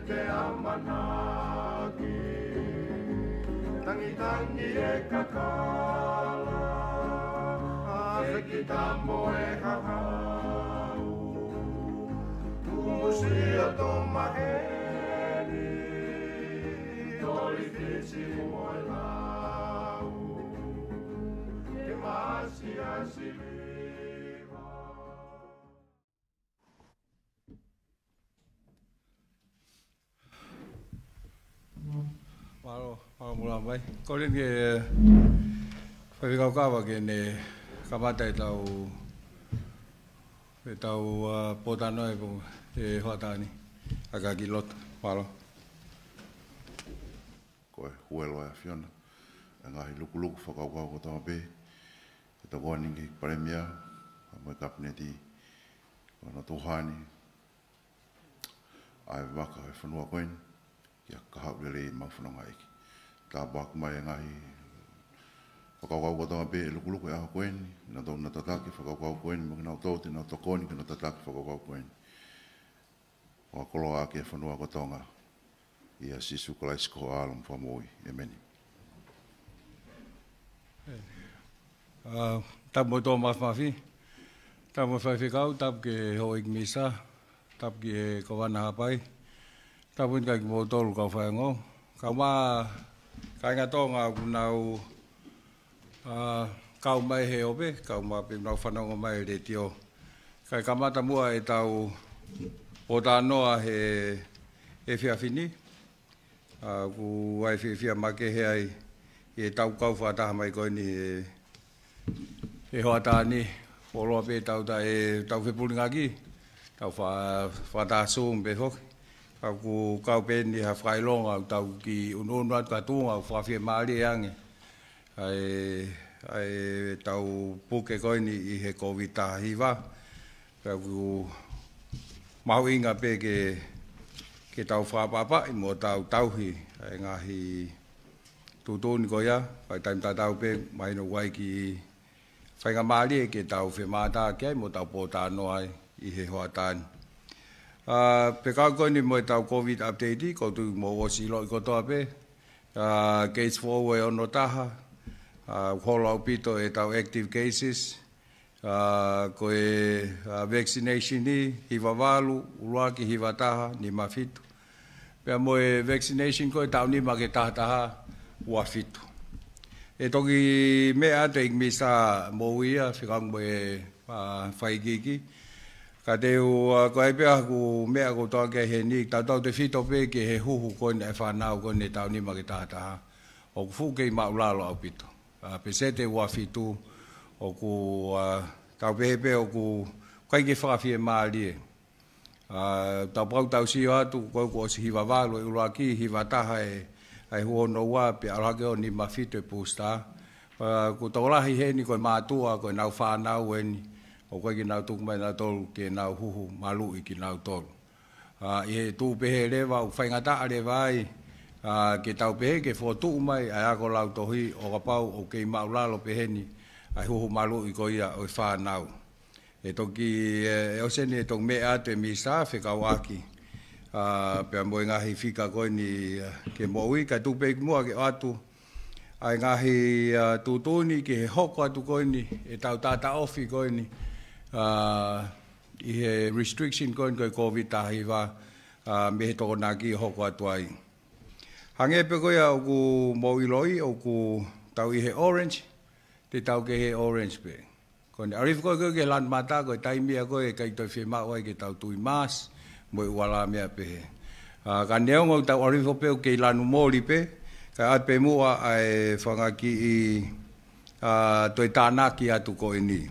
te amanaki tangi e kakala ase ki tamo e hakau musia to maheni toli fisi moe lau ke masi asili. Malo mula mai. Ko rin ke whawhikau kawa ke ne kamata tau potano e po e hoatani aka ki loto. Malo. Ko e huelo e Fiona. Ngahi luku whakau ko tama pe. E ta warning ki paremia. Mai kapneti. Ko na tuhani. Ai waka e whanua koin. Kia kahau lele mawhanonga eki. Tā bak mai ngahi whakaukau ko tanga pe e luku e aha koeni. Nā tau na tataki whakaukau koeni. Maki nau tau te nau tokoni ki na tataki whakaukau koeni. Wakoloa ake whanua ko tanga. Ia sisu kalais ko alam whamoi. Emeni. Tapu tō mawhawhi. Tapu whawhikau. Tapu ke hoik misa. Tapu ki e kawana hapai. Tapu kai ki mō tōru kau whaengo. Kau mā, kai ngā tōnga ku nau kau mai he ope, kau mā pe nau whanonga mai re tio. Kai kamata mua e tau o tā noa he whiawhini. Ku ai whiawhia make he ai e tau kau whataha mai koe ni he hoatani. Poloa pe tau ta e tau whipuringa ki. Tau whataha sōng pe hoki. Aku kau peni ha whailonga tau ki ununu atu katunga whawhia maari ange. Ai tau puke koini i he COVID hiwa. Aku mahu inga pe ke tau whapapa i mo tau tauhi. Ai ngahi tutuni ko ia. Pai taimta tau pe maino wai ki whainga maari ke tau whemata kia i mo tau pōta noai i he hoatani. Pe kau koe ni mo tau COVID update ko tu mo wosi lo i kotoa pe. Case forward ono taha. Holo pito e tau active cases. Koe vaccination ni hiwa walu, uruaki hiwa taha ni mafitu. Pea mo e vaccination koe tau ni make taha ua fitu. E toki mea te ikmisa mo ia whikang mo e whaikiki. Ka teo koe pia ku mea ko toa ke he ni tau te fito pe ke he huhu koe e whanau koe ne tau ni ma ke tātaha. O ku fu kei maulalo au pito. Pe se te ua fitu o ku tau pehe o ku kai ke whakawhie maari e. Tau pau tau si atu koe ku o si hiwa walo e uraki hiwa taha e ai huono ua pe alake o ni ma fito e pusta. Ku tau lahi he ni koe mātua koe nau whanau e ni. O koe ki nau tuku mai nau tolu ke nau huhu malu i ki nau tolu. I he tū pehe rewa u whaingata rewa ai ke tau pehe ke whotu mai ai ako lau tohi o kapau o kei maulalo pehe ni ai huhu malu i ko ia o whanau. E toki e oseni e tong mea te misa whekau aki. Pea mo e ngahi whika koe ni ke moui ka tū pehe mua ke atu. Ai ngahi tūtuni ke he hoko atu koe ni e tau tata ofi koe ni. I he restriction koe koe COVID tahiwa me he toko naki hoko atu ai. Hange pe koe au ku mauiloi au ku tau i he orange, te tau ke he orange pe. Koe ni arif koe ke lan mata koe taimia koe kai toi whima oai ke tau tui mas, mo i wala mea pe he. Ka neongo tau arif pe ke lanu mori pe, kai at pe mua ai whangaki i toi tānaki atu koe ni.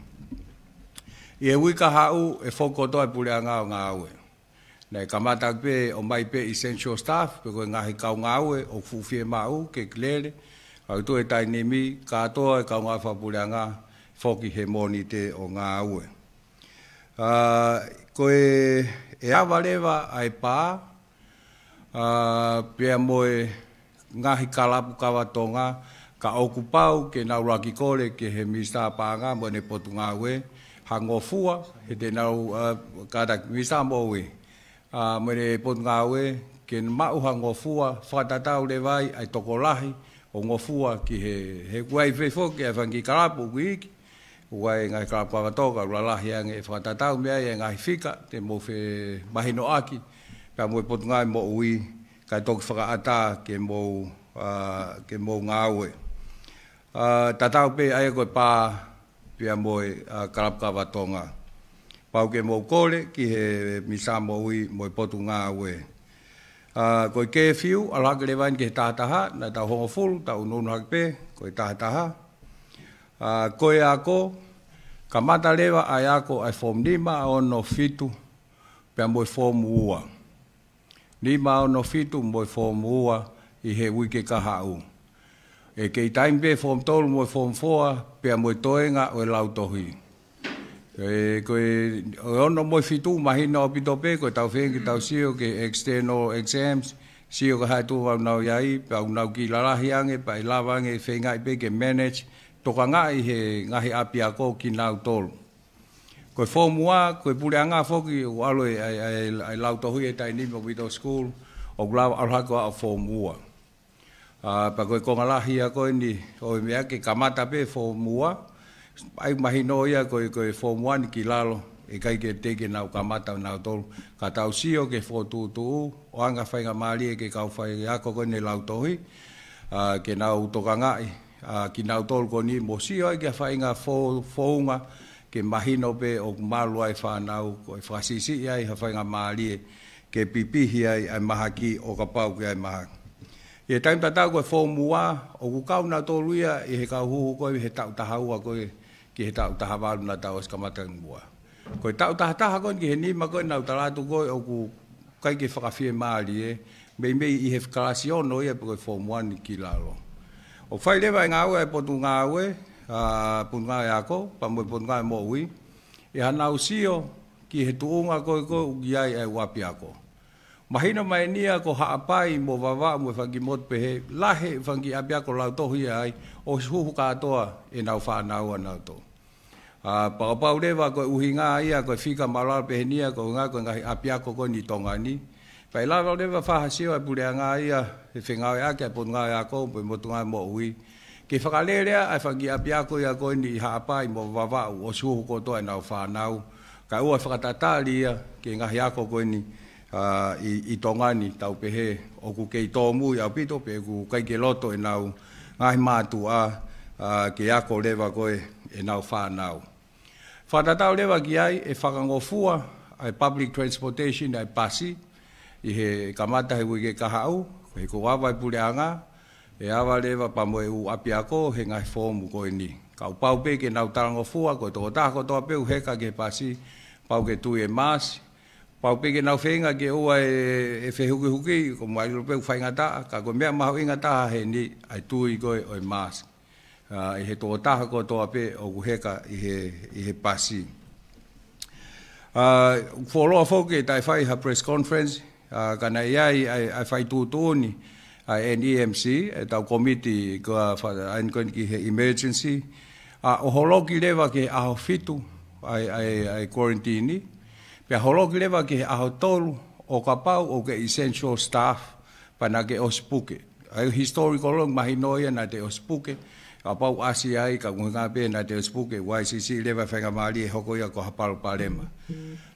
I e wika hau e whokoto e pule a ngāo ngāue. Nei kamata pe o mai pe essential staff, pe koe ngahi kau ngāue o fuwhie mau ke klere. Au tu e tai nimi, kātoa e kau ngā whapule a ngā whoki he moni te o ngāue. Koe e awarewa ai pā, pea moe ngahi kalapu kawatonga, ka okupau ke nauraki kore ke he mista pānga mo ne potu ngāue. Hangofua, he te nau kātak misa moe. Mwere pot ngāwe ke mauha ngofua whatatau le vai ai tokolahi o ngofua ki he kuai whefo ki ai whangi karapu kuiki uai ngai karapu awatoka ulalahi ange whatatau mea e ngai whika te mo whe mahino aki pia mo potungai mo ui kai toki whakaata ke mo ngāue tatau pe ai koe pā pia mo karapu awatonga pau ke mo kore ki he misa mo ui mo potu ngāue koe ke fiu alhaka le vain ke tahataha na tau hongo fulu tau nunu hakpe koe tahataha koe ako kamata lewa ai ako ai form 5 ono fitu pia mo form ua 5 ono fitu mo form ua i he wike kahau e ke time pe form 3 mo form 4 pia mo toenga o lautohi koe ono mo fitu mahina o pitope koe tau whengi tau sio ke external exams sio ka hai tu wau nau iai pau nau ki lalahi ange pa i lawa ange whengai pe ke manage toka ngai he ngahi api ako ki nau tolu koe formua koe pule anga foki o alo ai lautohui e tai nimo middle school o gulawa alhako a formua pa koe kongalahi ako ni o mea ke kamata pe formua ai mahino ia koe form 1 ki lalo e kai ke teke nau kamata nau tolu ka tau sio ke fotutu o anga whainga maali e ke kau whai ako koe ne lautohi ke nau toka ngai ki nau tolu ko ni mo sio ai ke whainga founga ke mahino pe o malu ai whanau koe whasisi ai whainga maali ke pipihi ai mahaki o ka pau ke ai mahaki e taim tatau koe formua o kukau nau tolu ia e he kau huhu koe he tau tahaua koe ki he tau taha walu na tau as kamata ngua. Koe tau taha koe ki he nima koe nau talatu koe o ku kai ke whakawhie maali e mei i he whakarasi ono ia koe form 1 ki lalo. O whai lewa e ngāue e potu ngāue pun ngāe ako, pamoi potu ngāe mo ui e hanau sio ki he tuunga koe koe uki ai e wapi ako. Mahina mai nia ko haapai mo wawa mo whangi mot pehe lahe whangi api ako lau tohi ai o huhu katoa e nau whanau anau to. Pakapau lewa koe uhi ngā ia koe whika malal pehe nia koe ngā koe ngahi api ako koe ni tonga ni. Pai lawa lewa whahasio e pulea ngā ia e whengau e ake a pot ngā ako po motu ngā mo ui. Ke whakalelea ai whangi api ako ia koe ni haapai mo wawa o huhu katoa e nau whanau. Kai ua whakatatali ia ke ngahi ako koe ni i tongani tau pehe o ku kei tōmu i au pito pe ku kai ke loto e nau ngahi mātu ke ako lewa koe e nau whanau. Whatatau lewa ki ai e whakangofua ai public transportation ai pasi i he kamata he wike kahau he ko wawai pule anga e awa lewa pamoe u api ako he ngahi fōmu koe ni. Kau pau pe ke nau tarangofua koe toko tako toa peu heka ke pasi pau ke tui e masi pau peke nau whenga ke ua e whehuki huki, ko mai lupeu whainga taa, ka koe mea mahu inga taha he ni, ai tui koe o e mask. I he tō taha ko toa pe o kuheka i he pasi. Wholoa whoke tai whai ha press conference, kana iai ai whai tūtūni, ai NEMC, e tau komiti kua whain ki he emergency. O holoki lewa ke aho fitu, ai quarantine, pia holoki lewa ki he aho tolu o ka pau o ke essential staff pana ke ospuke. Ai historical long mahinoia na te ospuke, ka pau asi ai ka ngā pe na te ospuke, YCC lewa whenga maali e hoko ia ko hapalu palema.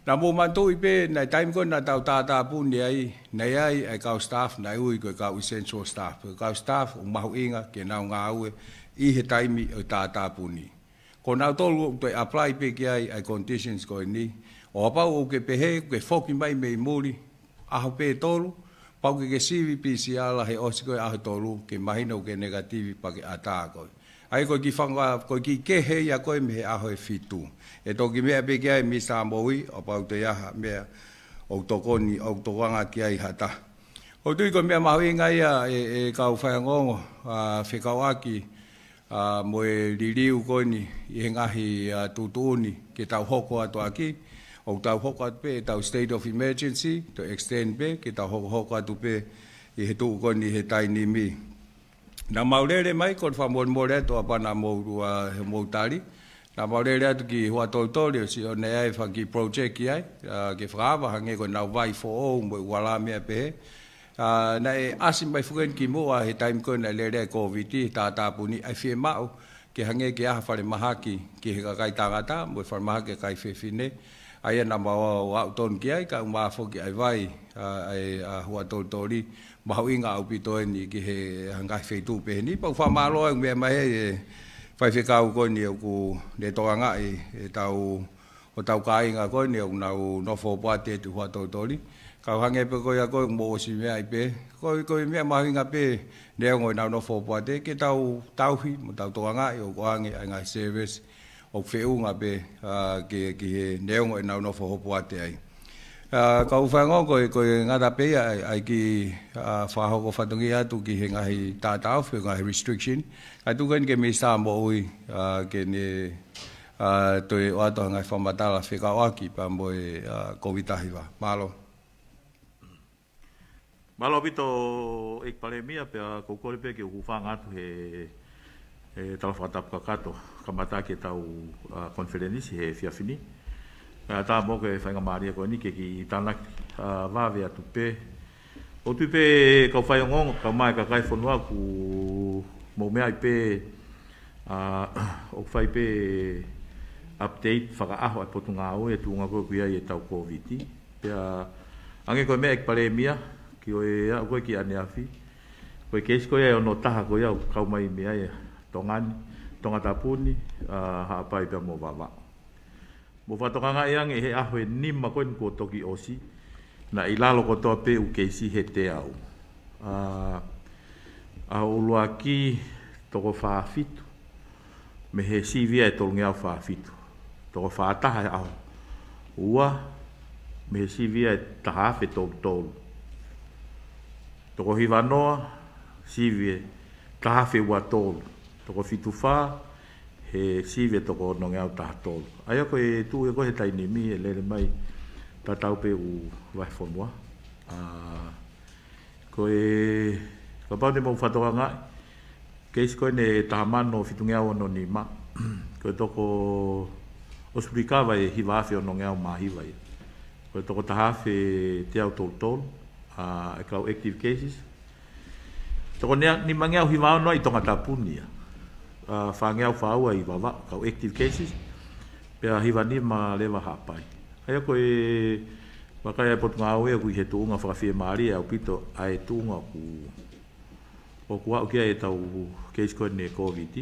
Na mō mantu i pe, na taimi ko na tau tātā puni ai, nei ai kau staff, na ui koe kau essential staff. Kau staff o mahu inga ke nau ngā ue i he taimi o tātā puni. Ko nau tolu te apply pe ki ai conditions koe ni, o apau o ke pehe, ke whoki mai mei muri, aho pe tolu, pau ke sivi PCR la he osi koe aho tolu, ke mahina o ke negativi pa ke ata koe. Ai koe ki whanga, koe ki kehe ia koe me he aho e fitu. E toki mea pe ki ai mi sa moui, o pau te iaha mea o tokoni, o tokanga ki ai hata. O tui koe mea mahu inga ia e kau whaingongo, whekau aki, mo e liriu koe ni, i he ngahi tutuni, ke tau hoko atu aki, o tau hoko atu pe, tau state of emergency, to extend pe, ke tau hoko atu pe, i he tuu koe ni he taini mi. Nā maurere mai, kon whamon atu apana he moutari, nā maurere atu ki hua tautori, si o nei ai whanki project ki ai, ke whakawa hange koe nau vai fo o, mo i wala mea pehe, na e asim mai fuken ki mo he time ko na le covid ta puni ai fi mau ke hange ke a fale mahaki ke he kai tangata mo fale mahaki kai fefine ai na ma wa ton ki ai ka ma fo ki ai vai ai hua tori ma winga au pito ni ki he hanga fe tu pe ni pa fa ma lo me mai fai fe ka ko ni ku de to nga e tau o tau kai nga ko ni na no fo pa te tu hua tori ka hange pe ko ya ko mo si me ai pe ko me ma hinga pe de ngoi na no fo pa te ke tau hi mo tau to nga o ko hange nga service o feu nga pe ke de ngoi na no fo pa te ai ka ufango ko nga da pe ai ki fa ho ko fatungi atu ki hinga hi ta fe nga restriction atu kan ke mi sa mo ui ke ni to o ato nga fa matala fe ka wa ki pa mo covid hiva Malo pito ik palemia pe ko ko pe ke ufanga tu he tala fatap ka kato kamata ke tau conference he fia fini ta mo ke fa ngamaria ko ni ke ki tanak va via tu pe o tu pe ko fa ngong ka mai ka kai fonwa ku mo me ai pe o fa pe update fa a ho potunga o e tu ngo ko ia e tau covid pe ange ko me ik palemia ki o e a koe ki ane afi. Koe keis koe e ono taha koe au kau mai mea e tongani, tongata puni, haapai pia mo wawa. Mo whatokanga e ange he aho e nima koe ko toki osi, na ilalo ko toa pe u keisi he te au. A ulua ki toko whaafitu, me he sivia e tolungi au whaafitu. Toko whaataha e aho. Ua, me he sivia e tahawhi tolu. Toko hiwanoa, sivie, tahawhi ua tolu. Toko fituwha, he sivie toko nonge au taha tolu. Aia koe tu e koe taini mi e lele mai tatau pe u waifonua. Koe, ka pau ne mau whatoka ngai, keisi koe ne tahamano fitungia o no ni ma. Koe toko ospurikawa e hiwawhi o nonge au mahiwa ia. Koe toko tahawhi te au tolu tolu. E kau active cases. Toko ni mangeau himao no i tonga tapunia. Whangeau whaua i wawa, kau active cases. Pea hiwani ma lewa hapai. Aia koe wakai e potunga au e kui he tuunga whakawhia maari e au pito ai tuunga ku o kua ukia e tau case koe ne COVID.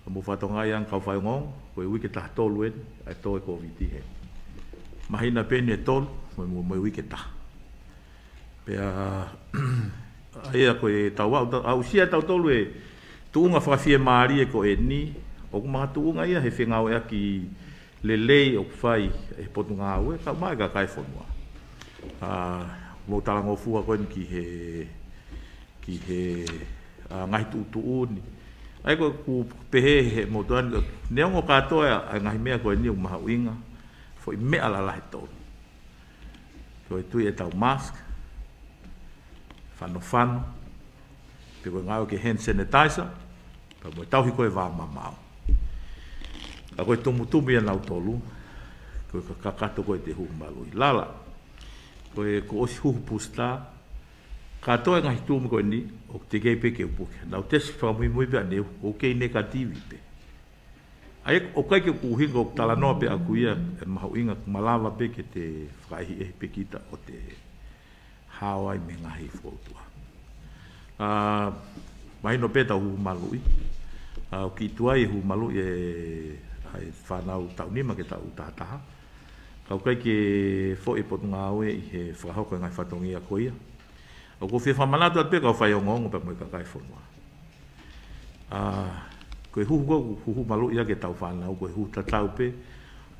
Mo whatonga iang kau whaingong, koe wike taha tolu en, ai tō e COVID he. Mahina peni e tolu, mo wike taha. Pea aia koe tau au sia tau tolu e tuunga whakawhia maari e ko e ni o kumaha tuunga ia he whengau ea ki lelei o kuwhai e potunga au e kau mai ka kai whanua mo talango fua koe ki he ngahi tuuni ai koe ku pehe he mo tuani neongo katoa a ngahi mea koe ni o maha uinga fo i mea lalahe tolu koe tui e tau mask whano, pe koe ngāo ke hand sanitizer, pa moe tauhi koe wā mamau. A koe tumutumu ia nau tolu, koe kakato koe te huhumalui. Lala, koe ko osi huhu pusta, katoa ngahi tumu koe ni, o te kei pe ke upuke. Nau tesi whamui mui pe aneu, o kei negativi pe. Ai o kai ke kuhinga o talanoa pe aku ia, e mahu inga malawa pe ke te whaihi e pe kita o te hawai me ngahi whautua. Mahino peta hu malui. O ki tuai hu malui e whanau taunima ke tau tātaha. Kau kai ke fo e potunga aue i he whakahoko ngai whatongia koia. O ko whia whamanatu at pe kau whai ongongo pe moe kakai whanua. Koe huhu malui a ke tau whanau, koe huhu tatau pe,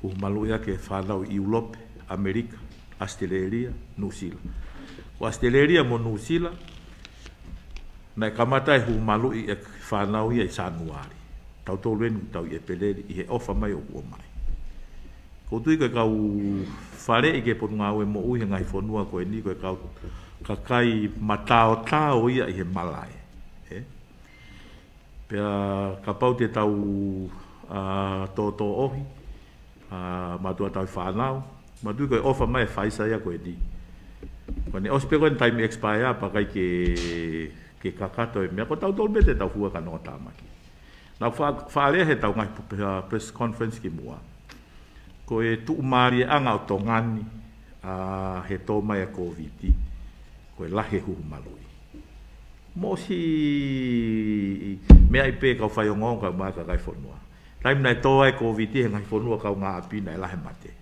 huhu malui a ke whanau i Ulope, Amerika, Australia, New Zealand. O Australia mo New Zealand, na kamata e hu malu i e whanau i e Sanuari. Tau tō renu tau i e peleri i he ofa mai o ua mai. Ko tui koe kau whare i ke potunga au e mo ui he ngai whanua koe ni koe kau kakai matao tao ia i he malai. Pea ka pau te tau tō ohi, matua tau whanau, matui koe ofa mai e whaisa ia koe ni. Kone ospe koe time expire pa kai ke kakato e mea ko tau tol bete tau fua kanoa tamaki. Nau whaalea he tau ngai press conference ki mua. Ko e tu umari anga o tongani he tō mai a COVID. Ko e lahe huhu malui. Mo si mea i pē kau whai o ngon kau mai ka kai whanua. Taim nai tō ai COVID he ngai whanua kau ngā api nai lahe mate.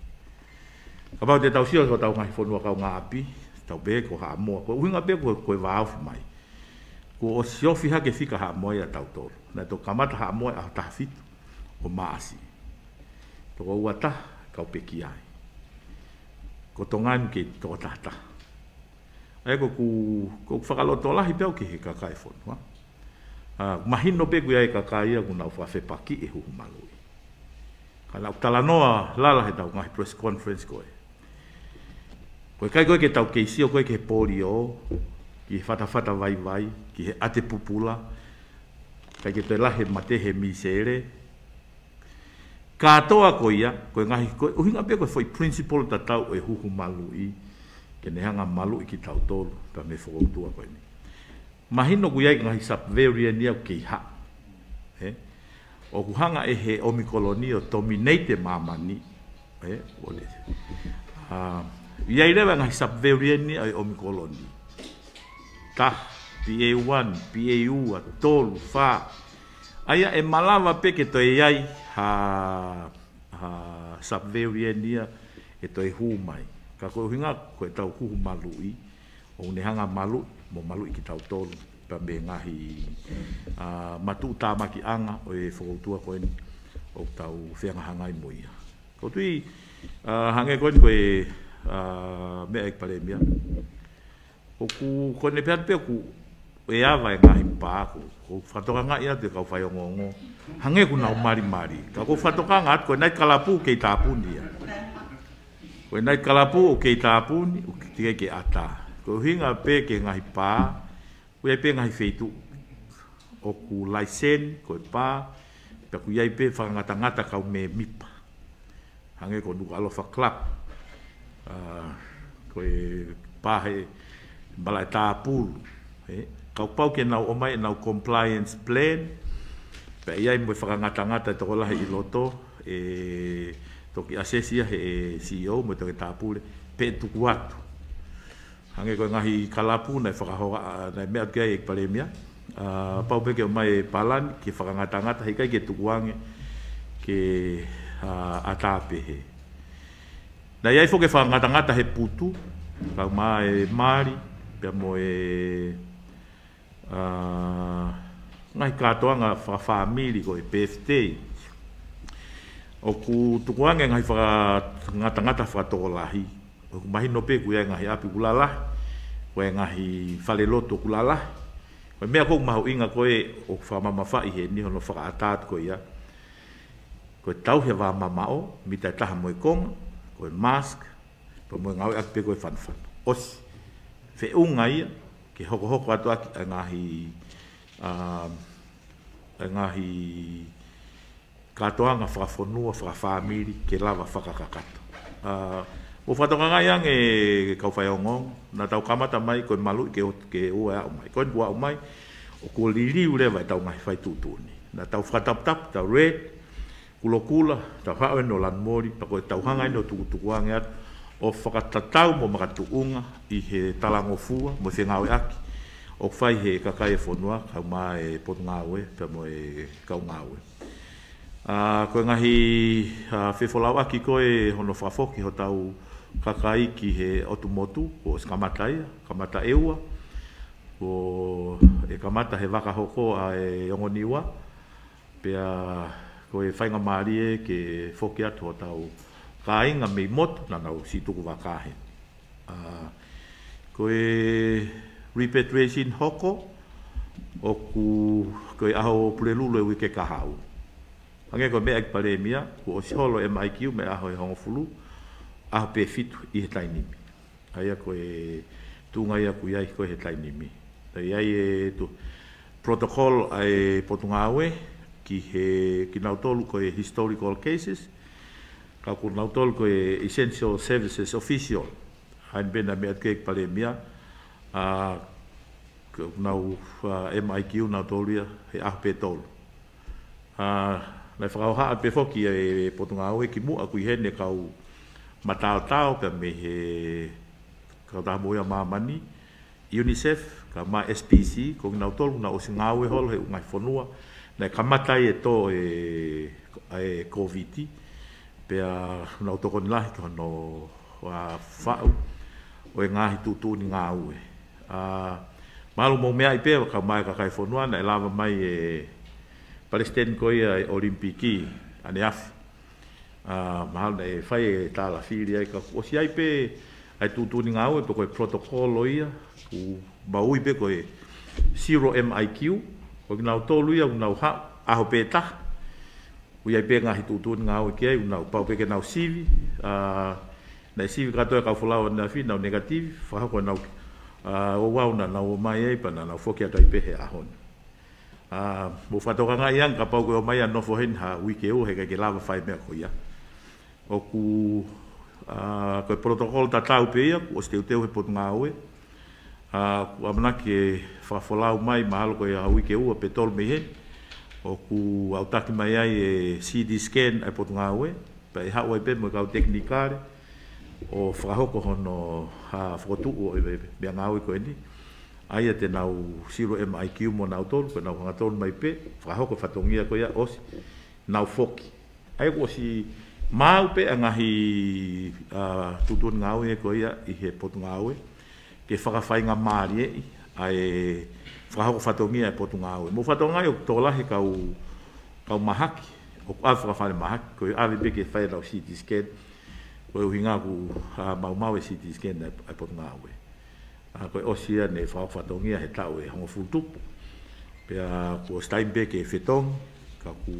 Ka pau te tau sio ko tau ngai whanua kau ngā api. Tau bē ko haa moa. Ko uhinga bē ko e wāufi mai. Ko o siofi hake fika haa moa ia tau tōru. Nai tō kamata haa moa a taha fitu o maasi. Tō ko ua taha kau peki ai. Ko tongani ke tō tahta. Ai ko whakaloto lahi pēo ke he kakai whonua. Mahino pe kui ai kakai ia kuna whawhepaki e huhu malui. Kana utalanoa lala he tau ngahi press conference koe. Koe kai koe ke tau keisio koe ke pōri o, ki he whatawhata vai, ki he ate pupula, kai ke te lahe mate he misere. Katoa koe ia, koe ngahi koe, uhinga pia koe foi principle ta tau e huhu malui, ke nehanga malui ki tau tolu, ta me whakautua koe ni. Mahino koe ai ngahi subvariant ia kei ha. O kuhanga e he omikoloni o dominate mamani. Iai rewa ngahi subvariant ia e omikoloni. Ta, PA1, PAU, a tolu, wha. Aia e malawa pe ke toi iai ha subvariant ia e toi hu mai. Ka koe hinga koe tau huhu malui, o unehanga malu, mo malui ki tau tolu. Pa me ngahi matu tamaki anga o e whakautua koe ni o tau whenga hangai moia. Ko tui hange koe ni koe mea ek pare mea. O ku koe ne pean pia ku e awa e ngahi pāku. Ko whatoka ngā ia te kau whai o ngongo. Hange ku nau mari. Ka ko whatoka ngā koe nai kalapu kei tāpuni ia. Koe nai kalapu o kei tāpuni o kei ke ata. Ko hinga pe ke ngahi pā. Koe pe ngahi feitu. O ku laisen koe pā. Pea ku iai pe whangata kau me mipa. Hange ko nuka alofa club. Koe pā he bala e tāpulu. Kau pau ke nau omai nau compliance plan. Pea iai mo whakangata e toko lahi i loto. Toki asesia he CEO mo toki tāpule. Pe tuku atu. Hange koe ngahi kalapu nai whakahoa nai mea kia e paremia. Pau peke o mai palani ki whakangata hikai ke tukuange ke atapehe. Nai ai foke whakangata he putu. Kau mai mari. Pea mo ngahi katoanga whafamili koe birthday. O ku tukuange ngahi whakangata whakatokolahi. O mahino pe ku ia ngahi api kulala, koe ngahi whaleloto kulala. Koe mea kou mahu inga koe o whamama whai he ni hono whakaatat koe ia. Koe tau he whamamao, mita taha moe konga, koe mask, pa moe ngau aki pe koe whanwhan. Osi, whe unga ia, ke hoko atu aki a ngahi katoanga whakafonua, whakafamiri, ke lava whakakakato. O whatonga ngai ang e kau whai ongong, na tau kamata mai koe malu ke ua au mai. Koe ua au mai, o ko liriu lewa e tau ngai whai tūtuni. Na tau whatap-tap, tau red, kula, tau hao no lan mori, pa koe tau hangai no tukutukuange atu, o whakatatau mo makatuunga i he talango fua, mo whengawe aki, o whai he kakai e whonua, kau maa e potungawe, pa mo e kau ngawe. Koe ngahi whewholau aki koe hono whafoki ho tau kakai ki he otumotu o skamatai, kamata eua o e kamata he waka hoko a e ongoniwa pea koe whainga marie ke whoki atu o tau kāinga mei motu na nau si tuku wakahe. Koe repatriation hoko o koe aho pulelulu e wike kahau. Hange koe mea ki paremia, ko o siholo e maikiu me aho e hongo fulu, aho pe fitu i he tainimi. Aia koe tunga ia ku iai koe he tainimi. Iai e tu protocol ai potungawe ki nautolu koe historical cases, ka ku nautolu koe essential services official, hain bena me atke pale mia nau MIQ nau tolia he ahpe tol na whakauha pe foki e Potongao e ki mu a kui hene kau matao ka me he kau tamoia mamani UNICEF ka ma SPC ko nau tol na o singau e hol he ungai fonua na kamatai e to e COVID pe nau toko nilahi ka no whau o e ngahi tutu ni ngau e malu mo mea i pe ka mai ka kai fonua na lava mai e Palestine ko ia Olimpiki ane afi mahal na e fai e tala fili ai ka o si ai pe ai tutu ni ngau e pe ko e protokolo ia ku baui pe ko e 0 MIQ ko nau tolu ia nau ha aho pe ta u ia pe ngahi tutu ni ngau ke nau pau pe ke nau sivi na sivi ka to ka fulao na fi nau negative fa ko nau o wau na nau mai ai pa na nau foki atai pe he ahon mo fatoka nga yang ka pau ko mai no fo hen ha wiki o he ke lava fai me ko ia o ku ko protocol ta tau pe ia o ste teu he Potongao e ku amana ke fa folau mai mahalo ko ia wiki o pe tol me he o ku autaki mai ai e CD scan ai Potongao e pe ha o pe mo ka teknikare o frahoko hono ha fotu o be ngau ko ni ai te nau 0 MIQ mo nau tol ko nau ngatol mai pe frahoko fatongia ko ia os nau foki ai ko si mau pe ngahi tutun ngau e ko ia i he Potongao e ke whakawhai ngā maari e ai whakahoko whatongia e Potongao e mo whatonga i o tolahi kau mahaki o whakawhai mahaki ko i awe beke whai rau CT scan ko i hinga ku mau e CT scan e Potongao e ko i osia ne whatongia he tau e hongo futupu pea ko Steinbeck e whetong ka ku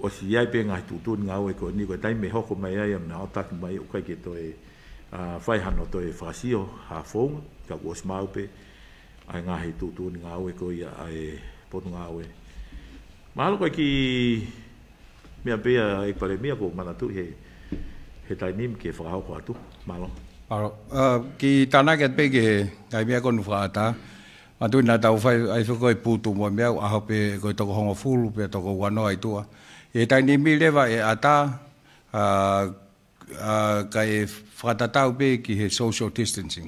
osi iai pe ngai tutun ngau e ko ni ko taime hoko mai ai na otaki mai o kai ke to e fai hano to e fasio ha fong ka ko smau pe ai ngai tutun ngau e ko ia ai Potongao e malo ko ki mea pe e pare mea ko manatu he tainim ke whakahau ko atu malo ki tana ke pe ke ngai mea ko nu whakata atu na tau fai ai whako e putu mo mea aho pe ko toko hongo fulu pe toko wano ai tua e tainimi lewa e ata ka e whakatatau pe ki he social distancing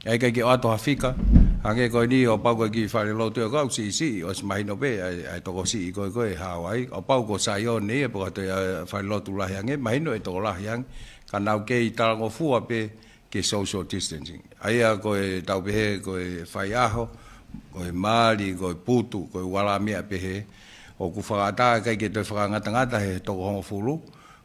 ai ka ki o ato hawhika hange koe ni o pau koe ki whare lo tue kau si o si mahino pe ai toko si i koe hawai o pau ko sa ion ni e poko te whare lo tu lahi hange mahino e toko lahi hange ka nau ke i tarango fua pe ke social distancing ai a koe tau pehe koe whai aho koe maari koe putu koe wala mea pehe o ku whakata kai ke toi whakangatangata he toko hongo fulu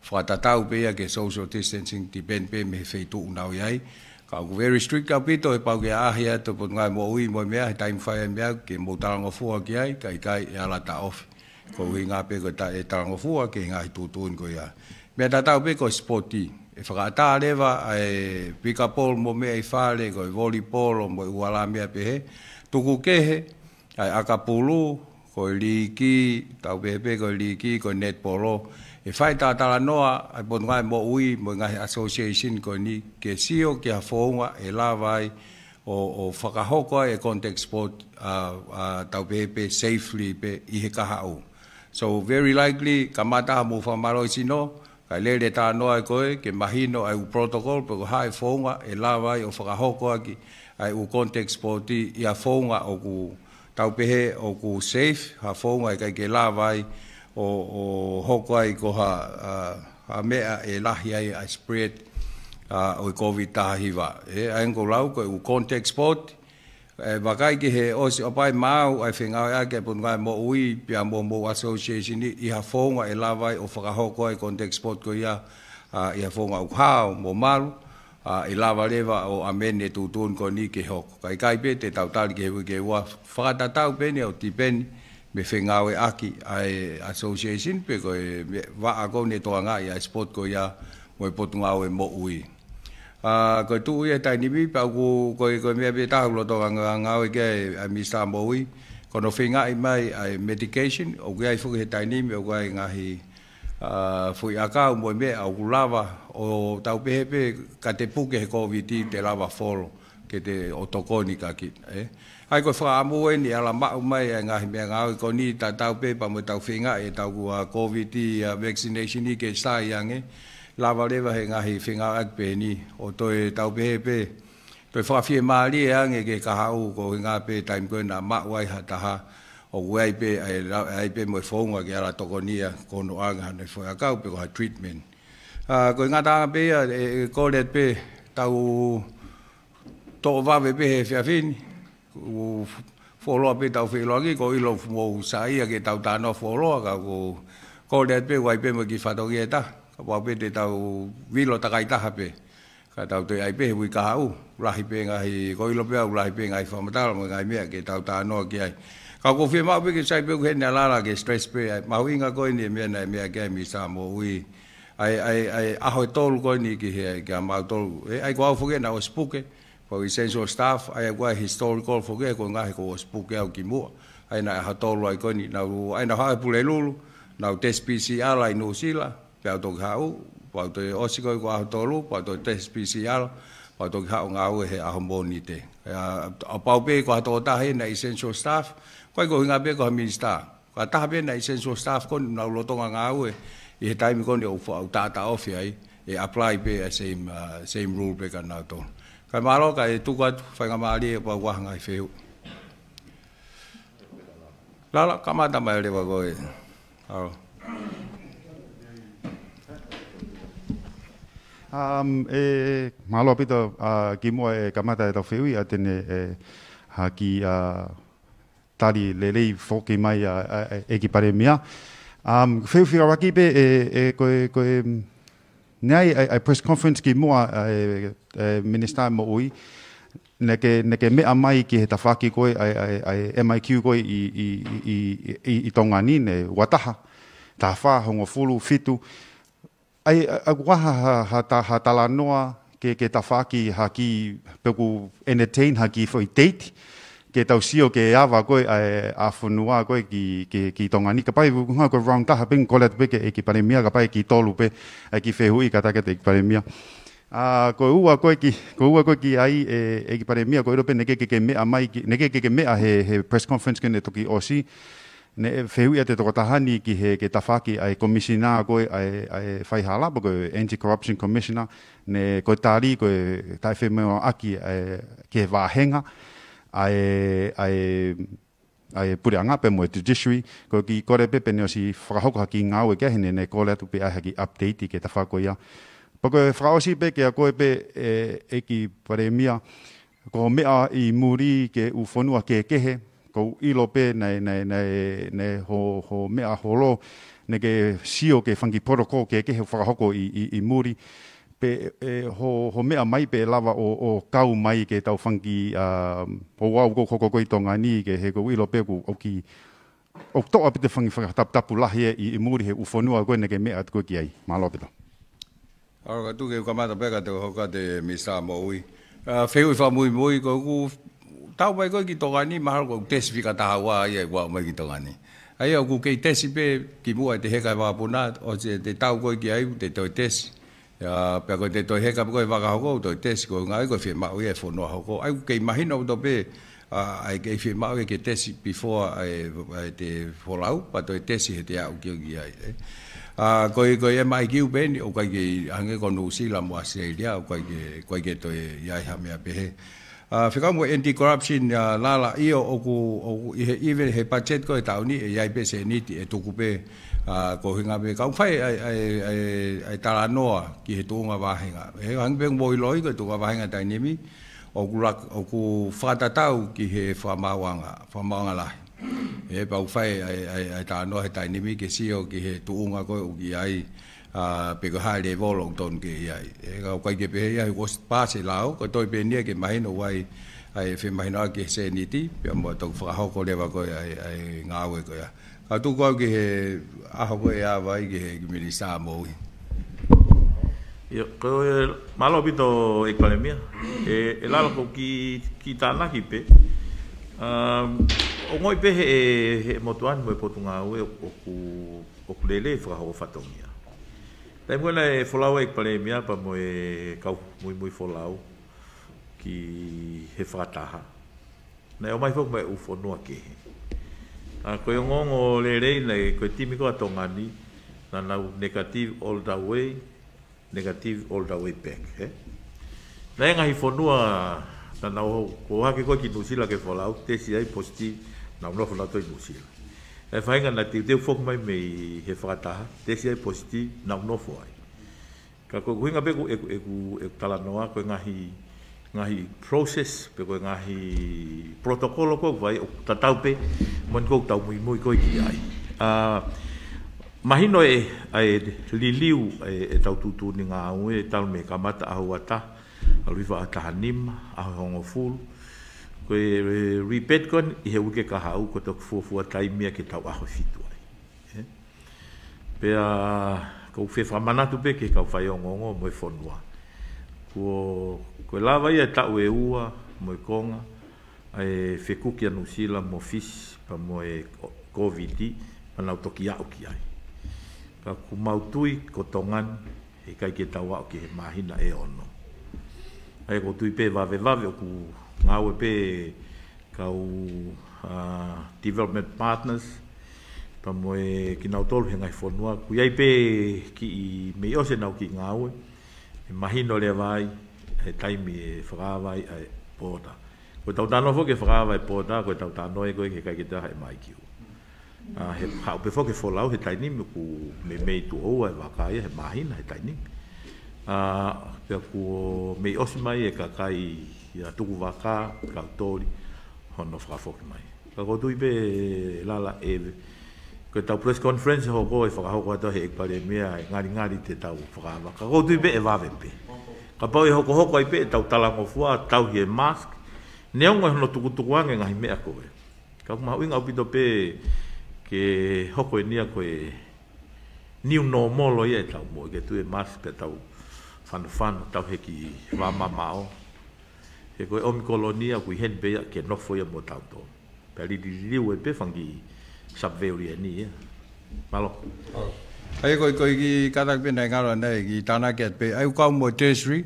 whakatatau pe ia ke social distancing ti pen pe me wheitu unau iai ka ku very strict au pito e pau ke ahia to pot ngai mo ui mo mea he time whai mea ke mo tarango fua ki ai kai e ala ta off ko ui ngā pe ko ta e tarango fua ke ngai tutun ko ia mea tatau pe ko sporti e whakata lewa e pick up ball mo mea i whare ko volleyball o mo uala mea pehe tuku kehe ai akapulu ko liki tau pepe ko liki ko netball e fai tala noa ai bon ngai mo ui mo ngai association ko ni ke sio ke afonga e lavai o whakahoko e contact sport tau pepe safely pe i he kahau so very likely kamata mo famaro sino kai lele ta noa koe ke mahino ai protocol pe ko hai fonga e lavai o whakahoko aki ai u contact sport i afonga o ku tau pehe o ku safe ha fonga kai ke lavai o hoko ai ko ha mea e lahi ai spread o COVID tahiwa e ai ngo lau ko u contact sport e wakai ke he osi opai mau ai whenga ai ke pun ngai mo ui pia mo association i ha fonga e lavai o whakahoko ai contact sport ko ia i ha fonga u hao mo malu i lava lewa o amene tutun ko ni ke hoko kai pe te tautari ke ua whakatatau pene o ti pene me whengawe aki ai association pe ko wa ako ne toanga i sport ko ia mo Potongao e mo ui ko tu ia tai ni pa ko me be ta lo toanga ngawe ke a mista mo ui ko no whenga i mai ai medication o ai fu he tai ni me o ai ngahi fui aka mo me au lava o tau pepe ka te puke he COVID te lava folo ke te otokoni ka ki ai ko fra amu ni ala ma mai nga me nga ko ni ta tau pe pa mo tau finga e tau COVID vaccination ni ke sa yange lava leva he nga hi finga ak pe ni o to e tau pepe to fra fie mali yange ke ka hau ko nga pe time ko na ma wai ha ta ha o wai pe ai pe mo fonga ke ala tokonia ko no anga ne foi aka pe ko treatment ko nga ta pe ko le pe tau to va ve pe fia fin o folo pe tau fe lo ko ilo mo sai ke tau ta no folo ka ko le pe wai pe mo ki fa to ta ka pe te tau vilo ta kai ta ha pe ka tau te ai pe wi ka u rahi pe nga hi ko ilo pe rahi pe ngai fa mata mo ngai me ke tau ta no ki ai ka ko fi ma pe ke sai pe ke na la ke stress pe ma winga ko ni me na me ke mi sa mo wi ai a ho tol ko ni ki he ke ma tol ai ko fu ke na o spuke for essential staff ai ko historical fu ke ko nga ko spuke au ki mo ai na ha tol ai ko ni na ai na ha pu le lulu na test PCR ai no sila pe to ka u pa to o si ko ha tolu pa to test PCR pa to ka nga u he a homoni te a pa pe ko to ta he na essential staff ko nga be ko minister ka ta be na essential staff ko na lo to nga u e time ko ni o ta ofi ai e apply be same rule be ka na to ka malo ka tu ko fa nga mali pa wa nga feu la ka ma ta mai le ba ko e malo pito ki mo e kamata to feu ia tene ha ki tari lelei foki mai e ki paremia feu fira waki pe ko nei ai press conference ki mo minister mo ui neke me mai ki he tawhaki koe ai MIQ koe i tongani ne wataha ta wha hongo fulu fitu ai agwaha ha talanoa ke tawhaki haki peku entertain haki foi date ke tau sio ke awa koe a whanua koe ki tongani ka pai ko round taha ping kolet pe ke ki paremia ka pai ki tolu pe ki whehui ka take te ki paremia ko ua koe ki ai ki paremia ko europe neke ke mea mai neke ke mea he press conference ke ne toki osi ne whehui te toko tahani ki he ke tawhaki ai commissioner koe ai whaihala ko anti-corruption commissioner ne koe tari koe tai whemeo aki ke wahenga ai pureanga pe mo judiciary ko ki kore pe pe ne si frahoko ki ngau ke hene ne ko le tu pe ai ki update ki ta fa ko ya porque fraosi pe ke ko pe ki paremia ko mea i muri ke u fonua ke he ko ilo pe ne ho mea holo ne ke sio ke fangi protocol ke he frahoko i muri pe ho mea mai pe lava o kau mai ke tau whangi o wau ko i tonga ni ke he ko ilo pe ku o ki o to a pite whangi whakatapu lahi i muri he ufonua koe neke mea at koe ki ai malo pita Ora tu ke kamata peka te hoka te misa mo ui feu fa mui ko ku tau mai ko ki tonga ni mahal ko tesifika tahawa ai wa mai ki tonga ni ai ku ke tesipe ki mua te heka wa puna o te tau ko ki ai te to tesi ya pe ko te to heka ko va ka ko to test ko ngai ko fi ma o e fo no ko ai ke imagino do pe ai ke fi ma o ke test before ai te folau pa to test he te au ki ai ko e mai ki ben o ka ke ange ko no si la mo Australia ko ke to ya ha me pe fika mo anti corruption la io o even he budget ko ta ni ya pe se ni e to ku pe ko hinga be ka fai ai tala noa ki he tunga wahenga he hang beng boi loi ko tunga wahenga tai nimi o ku fata tau ki he famawanga la e pa fai ai ta no he tai nimi ke sio ki he tunga ko ki ai pe ko hai le volong ton ki ai e ka ko ke pe ai ko pase lao ko toi pe ni ke mai no wai ai fe mai no ke se ni ti pe mo to fa ho ko le wa ko ai ngawe ko ya tu ko ke a ho ya vai ke minister mo yo ko malo bito economia e la ko ki tana ki pe o ngoi pe he motuan mo potunga o ku lele fra ho fatongia Lai mo na folau e pale mia pa mo e kau mui folau ki he whakataha. Nei o mai fok mai ufonua ke. Ko yo ngongo le rei nei ko timi ko atongani na nau negative all the way, negative all the way back. Nei ngahi fonua na nau ko hake ko ki nusila ke folau te si ai positive na no folau to nusila. E whainga na te fok mai mei he whakataha, te si ai positive na no foai. Ka ko huinga pe ku tala noa ko ngahi process pe ko ngahi protocol ko vai o tatau pe mon ko tau mui ko ki ai. Mahino e liliu e tau tutu ni ngā au e tau me kamata ahuata aluiwa atahanim ahongo full ko e repeat kon i he uke kahau ko tok fuafua taimia ke tau aho fitu ai. Pea ko fe whamanatu pe ke kau whai o ngongo mo e whonua. Ko lava ia tau e ua mo e konga e whekuki anu sila mo fish pa mo e COVID pa nau toki au ki ai. Ka ku mautui ko tongan e kai ke tau au ki he mahina e ono. Ai ko tui pe vave o ku ngau e pe kau development partners pa mo e ki nau tolu he ngai whonua. Ku iai pe ki i mei ose nau ki ngau e mahino le vai e taimi e whakawai e pōta. Ko tau tano fo ke whakawai pōta, ko tau tano e koe ke kai ki taha e mai kiu. He haupe fo ke wholau he tainimi ku me mei tu oua e wakaia he mahina he tainimi. Pea ku mei osi mai e kakai ia tuku waka, kautori, hono whakafoki mai. Ka kotui pe lala ewe. Ko tau press conference hoko e whakahoko ato he ekpare mea e ngari te tau whakawaka. Ka kotui pe e wawe pe. Ka pau e hoko ai pe e tau talango fua, tau hi e mask. Neonga hono tukutuku ange ngahi mea koe. Ka kumau inga upito pe ke hoko e nia koe new normal ia e tau mo. Ke tu e mask pe tau whanu tau heki wamamao. He koe omi kolonia kui hen pe ke nofo ia mo tau tō. Pe li liu e pe whangi subveria ni ia. Malo. Ai ko ki katak pe nai ngaro nei ki tana ket pe ai ko mo tertiary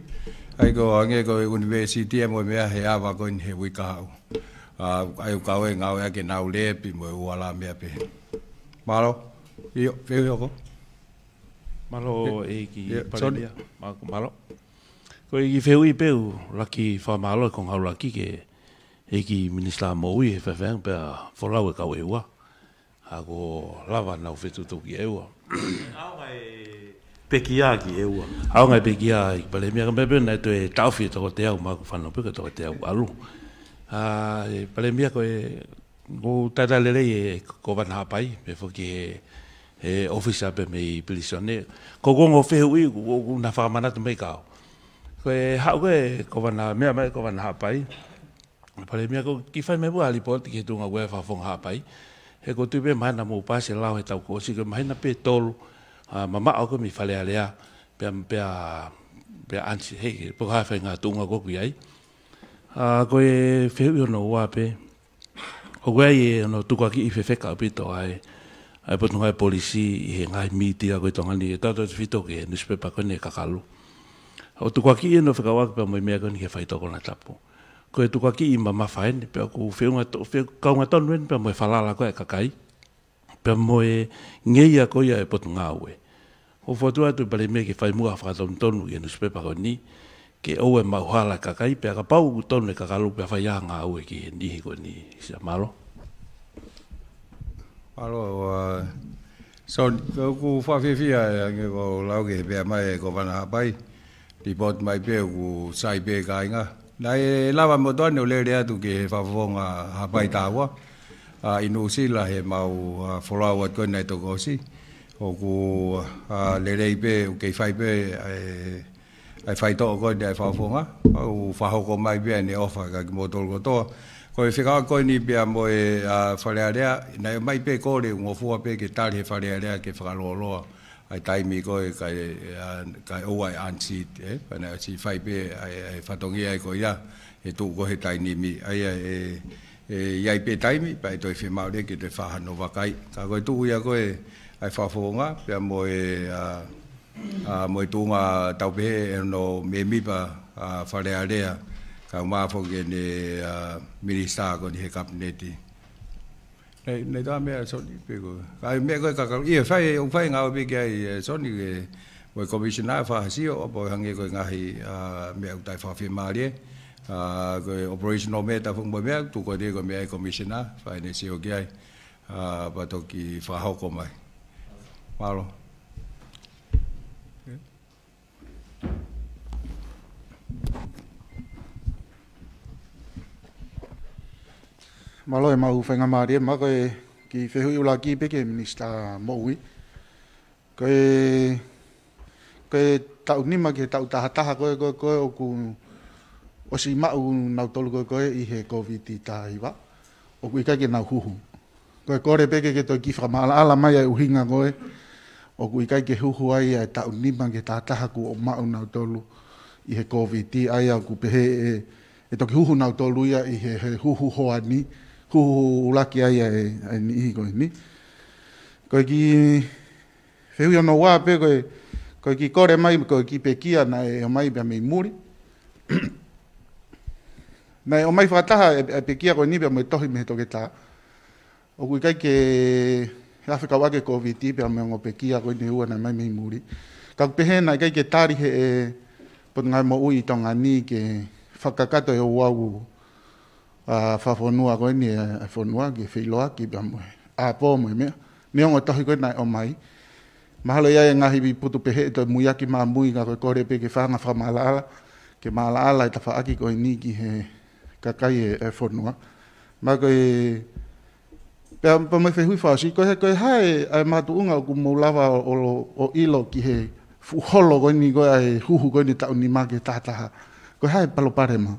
ai ko ange ko university mo me he ava ko he wika ai ko e ngau e ke nau le pi mo wala me pe malo io veo ko malo e ki palia malo ko i feu i peu laki fa malo ko ngau laki ke e ki minister mo i fa fa pe folau e ka we wa ako lava na fetu to ki ewa au ngai pekia ki ewa au ngai pekia i pale mia ka na to e taufi to te au ma ko fa no pe to te au alu e pale mia ko e go tata lele e ko van ha pai pe fo ki e officer pe me prisioner ko go fe ui go na fa mana to me ka ko e ha ko van ha mia mai ko van ha pai pale mia ko ki fa me bu ali pot ki tu nga we fa fo ha pai he ko tu be mai na mo pa se lao he tau ko si ko mai na pe tolu mama o ko mi fale alea pe ansi he po ha fa nga tunga ko ku ai ko e fe yo no wa pe o go ai no tu ko ki fe fe ka pito ai po tunga polisi he ngai miti a ko tonga ni ta to fito ke ni spe pa ko ne kakalu o tu ko ki no fe ka wa pe mo me ko ni fa ito ko na tapo ko e tuka ki i mama whaen, pe ko kaunga tonu en, pe mo e whalala ko e kakai, pe mo e ngeia ko ia e potu ngā ue. O whatua atu pale me ke whai mua whakatonu tonu i anus pepa ko ni, ke o e mauhala kakai, pe ka pau tonu e kakalu pe whai a ngā ue ki e nihi ko ni, isa malo. Malo, so ku whawhiwhia e ko lauke pe mai e ko wana hapai, di pot mai pe ku sai pe ka inga, Nai lava mo tonu le rea tu ke whawonga hapai tāua. Inu sila he mau wholau at koe nei toko si. O ku le rei pe u kei whai pe ai whai tō koe nei whawonga. O whahoko mai pe ne ofa ka ki mo tolu kotoa. Ko e whikawa koe ni pia mo e whalea rea. Nai mai pe kore ngofua pe ke tari he whalea rea ke whakaloloa. Ai taimi koe kai oa e ansi, pana si whai pe ai whatongi ai ko ia, e tū ko he taini mi, ai iai pe taimi, pa e toi whemaure ki te whahano wakai. Ka koe tū ia koe ai whawhonga, pia mo e mo tunga tau pe no me mipa whare area ka mafo ke ne minista ko ni he kabineti. Nei da mea soni pe ko. Ai mea ko ka ia fai o fai ngau pe ke soni ke mo commissioner fa sio o po hange ko ngahi mea utai fa fi mari ko operational meta fo mo mea tu ko de ko mea commissioner fa ne sio ke ai ba to ki fa ho ko mai. Malo. Malo e mau whenga maari e mako e ki whehui ula ki peke minista moui. Ko e tau nima ke tau tahataha koe o ku osi mau nau tolu koe i he COVID ta iwa. O ku ika ke nau huhu. Koe kore peke ke toi ki whamaala ala mai e uhinga koe. O ku ika ke huhu ai e tau nima ke tahataha ku o mau nau tolu i he COVID ai au ku pehe e toki huhu nau tolu ia i he huhu hoa ni. Huhu ulaki ai e ni ihi koe ni. Koe ki whehui ono wā pe koe ki kore mai koe ki pe kia na e o mai pia mei muri. Na e o mai whataha e pe kia koe ni pia mai tohi me toke tā. O kui kai ke Afrika wake COVID pia me o pe kia koe ni ua na mai mei muri. Ka pehe na kai ke tāri he e pot ngai mo ui tonga ni ke whakakato e o wau whawhonua koe ni e whonua ki whiloa ki pia moe. A pō moe mea. Neongo tohi koe nai o mai. Mahalo ia e ngahi bi putu pehe e toi muiaki maa mui ka koe kore pe ke whanga whamalaala. Ke maalaala e ta whaaki koe ni ki he kakai e whonua. Ma koe pia pa mai whehui whasi. Koe hae ai matuunga o ku moulawa o ilo ki he fuholo koe ni koe ai huhu koe ni tau ni maa ke tātaha. Koe hae palo pare maa.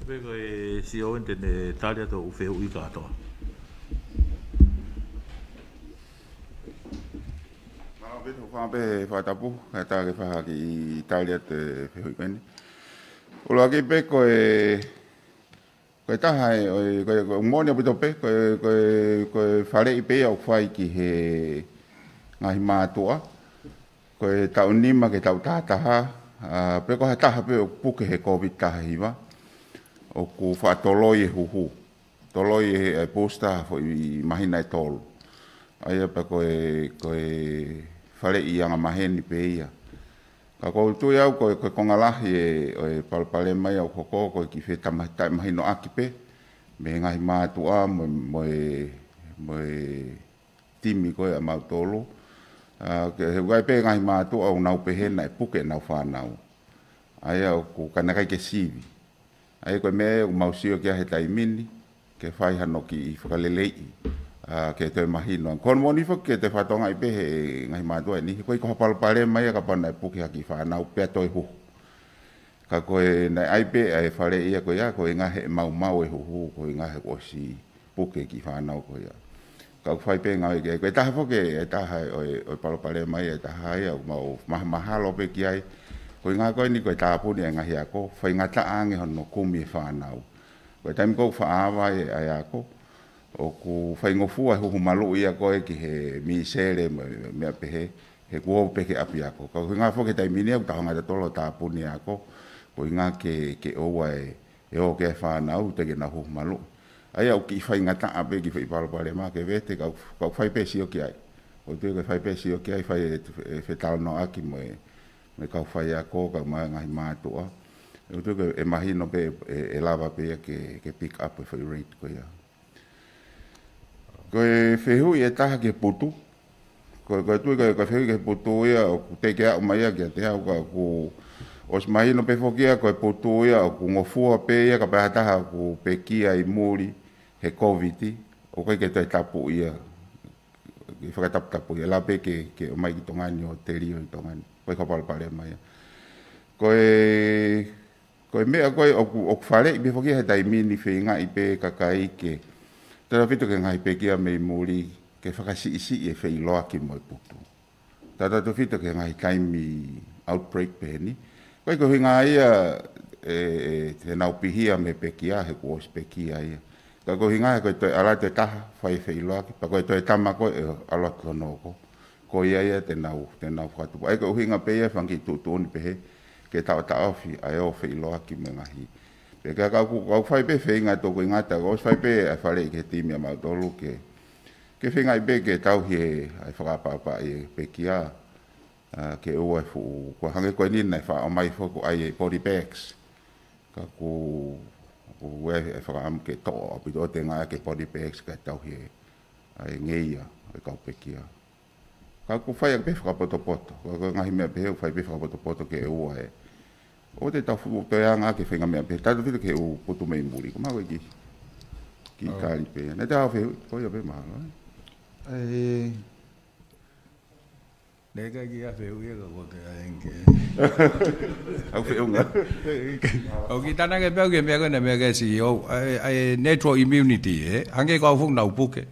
Pego e si o tene talia to ufe ui katoa. Malo pe to fa pe fa tapu ka ta ke fa ki talia te fe ui peni. O lo ke pe ko e ta hai o mo ne pe pe ko fare i pe au fai ki he ngai matua. Ko ta unima ke ta ta ha pe ko ta ha pe o puke he COVID ta hiwa. O ku whaatoloi e huhu. Toloi e posta fo i mahina e tolu. Aia pa koe whare i anga maheni pe ia. Ka kou tui au koe kongalahi e palpale mai au koko koe ki wheta mahino aki pe. Me ngahi mātua moe timi koe a mau tolu. Ke heugai pe ngahi mātua au nau pehena e puke nau whanau. Aia o ku kanakai ke sivi. Ai koe me o mausio kia he taimini, ke whai hano ki whakalelei, ke te mahino. Kon moni wha ke te whatonga i pehe ngahi mātua ni, koe ko hapalapale mai ka pana e puke haki whanau, pia toi hu. Ka koe nai ai pe ai whare ia koe ia, koe ngahe mau e hu, koe ngahe osi puke ki whanau koe ia. Ka whai pe ngau i koe taha whoke, e taha o palapale mai, e taha ia, mau mahalo pe ki ai, ko ngā koe ni koe tāpuni e ngahi ako, whai ngata ange hono kumi e whanau. Koe taimi kou whaawa e ai ako, o ku whai ngofua e huhu malu ia koe ki he misere mea pehe, he kuo pehe api ako. Koe ngā whoke taimi ni au tahonga te tolo tāpuni ako, koe ngā ke oua e o ke whanau te ke na huhu malu. Ai au ki whai ngata ape ki whai palapale maa ke vete, kau whai pesi o ki ai. Koe tue koe whai pesi o ki ai, whai e tau no aki me kau whai a kō ka mai ngahi mātua. E mahino pe e lava pe ke pick up e whai rate ko ia. Koe whehui e taha ke putu. Koe tui koe whehui ke putu ia o ku teke au mai a kia te hau ka ku os mahino pe whokia koe putu ia o ku ngofua pe ia ka peha taha ku pe kia i muri he COVID o koe ke toi tapu ia. Ke whakatapu ia la pe ke o mai ki tongani o te rio i tongani. Koe kapalapale mai. Koe mea koe o whare i befokia he taimini whenga i pe kakai ke tera whito ke ngai pe kia mei muri ke whakasi isi e wheiloa ki moi putu. Tata tu whito ke ngai taimi outbreak pe ni. Koe ko hinga ia te nau pihia me pe kia he kuos pe kia ia. Ko hinga koe toi ala te taha whai wheiloa ki pa koe toi tama koe alot lonoko. ko ia te nau whakatu. Ai ka uhinga pe ia whangi tūtūni pehe, ke tau fi ai o whi loa ki me ngahi. Pe ka kau whai pe whenga tōku i ngata, ko whai pe ai whare ke timi a mautolu ke whenga i pe ke tau hi ai whakapapa i pe kia ke ua fu, ko hange koe nina i wha o mai whoku ai body bags. Ka ku ue ai whakam ke toa, pito o te ngā ke body bags ka tau hi ai ngeia, ai kau pe kia. Ka ku whai a pe whakapoto-poto, ko ngahi mea pe heu whai pe whakapoto-poto ke ua e. O te tau fuku toi anga ke whenga mea pe, tatu whitu ke u putu mei muri, ko mago i ki tāri pe. Nei te hao whehu, ko ia pe maha. Nei kai ki a whehu ia ka kote a enke. Au whehu ngā. O ki tana ke pēu ke mea kone mea ke si, ai natural immunity, hange kau fuk nau puke.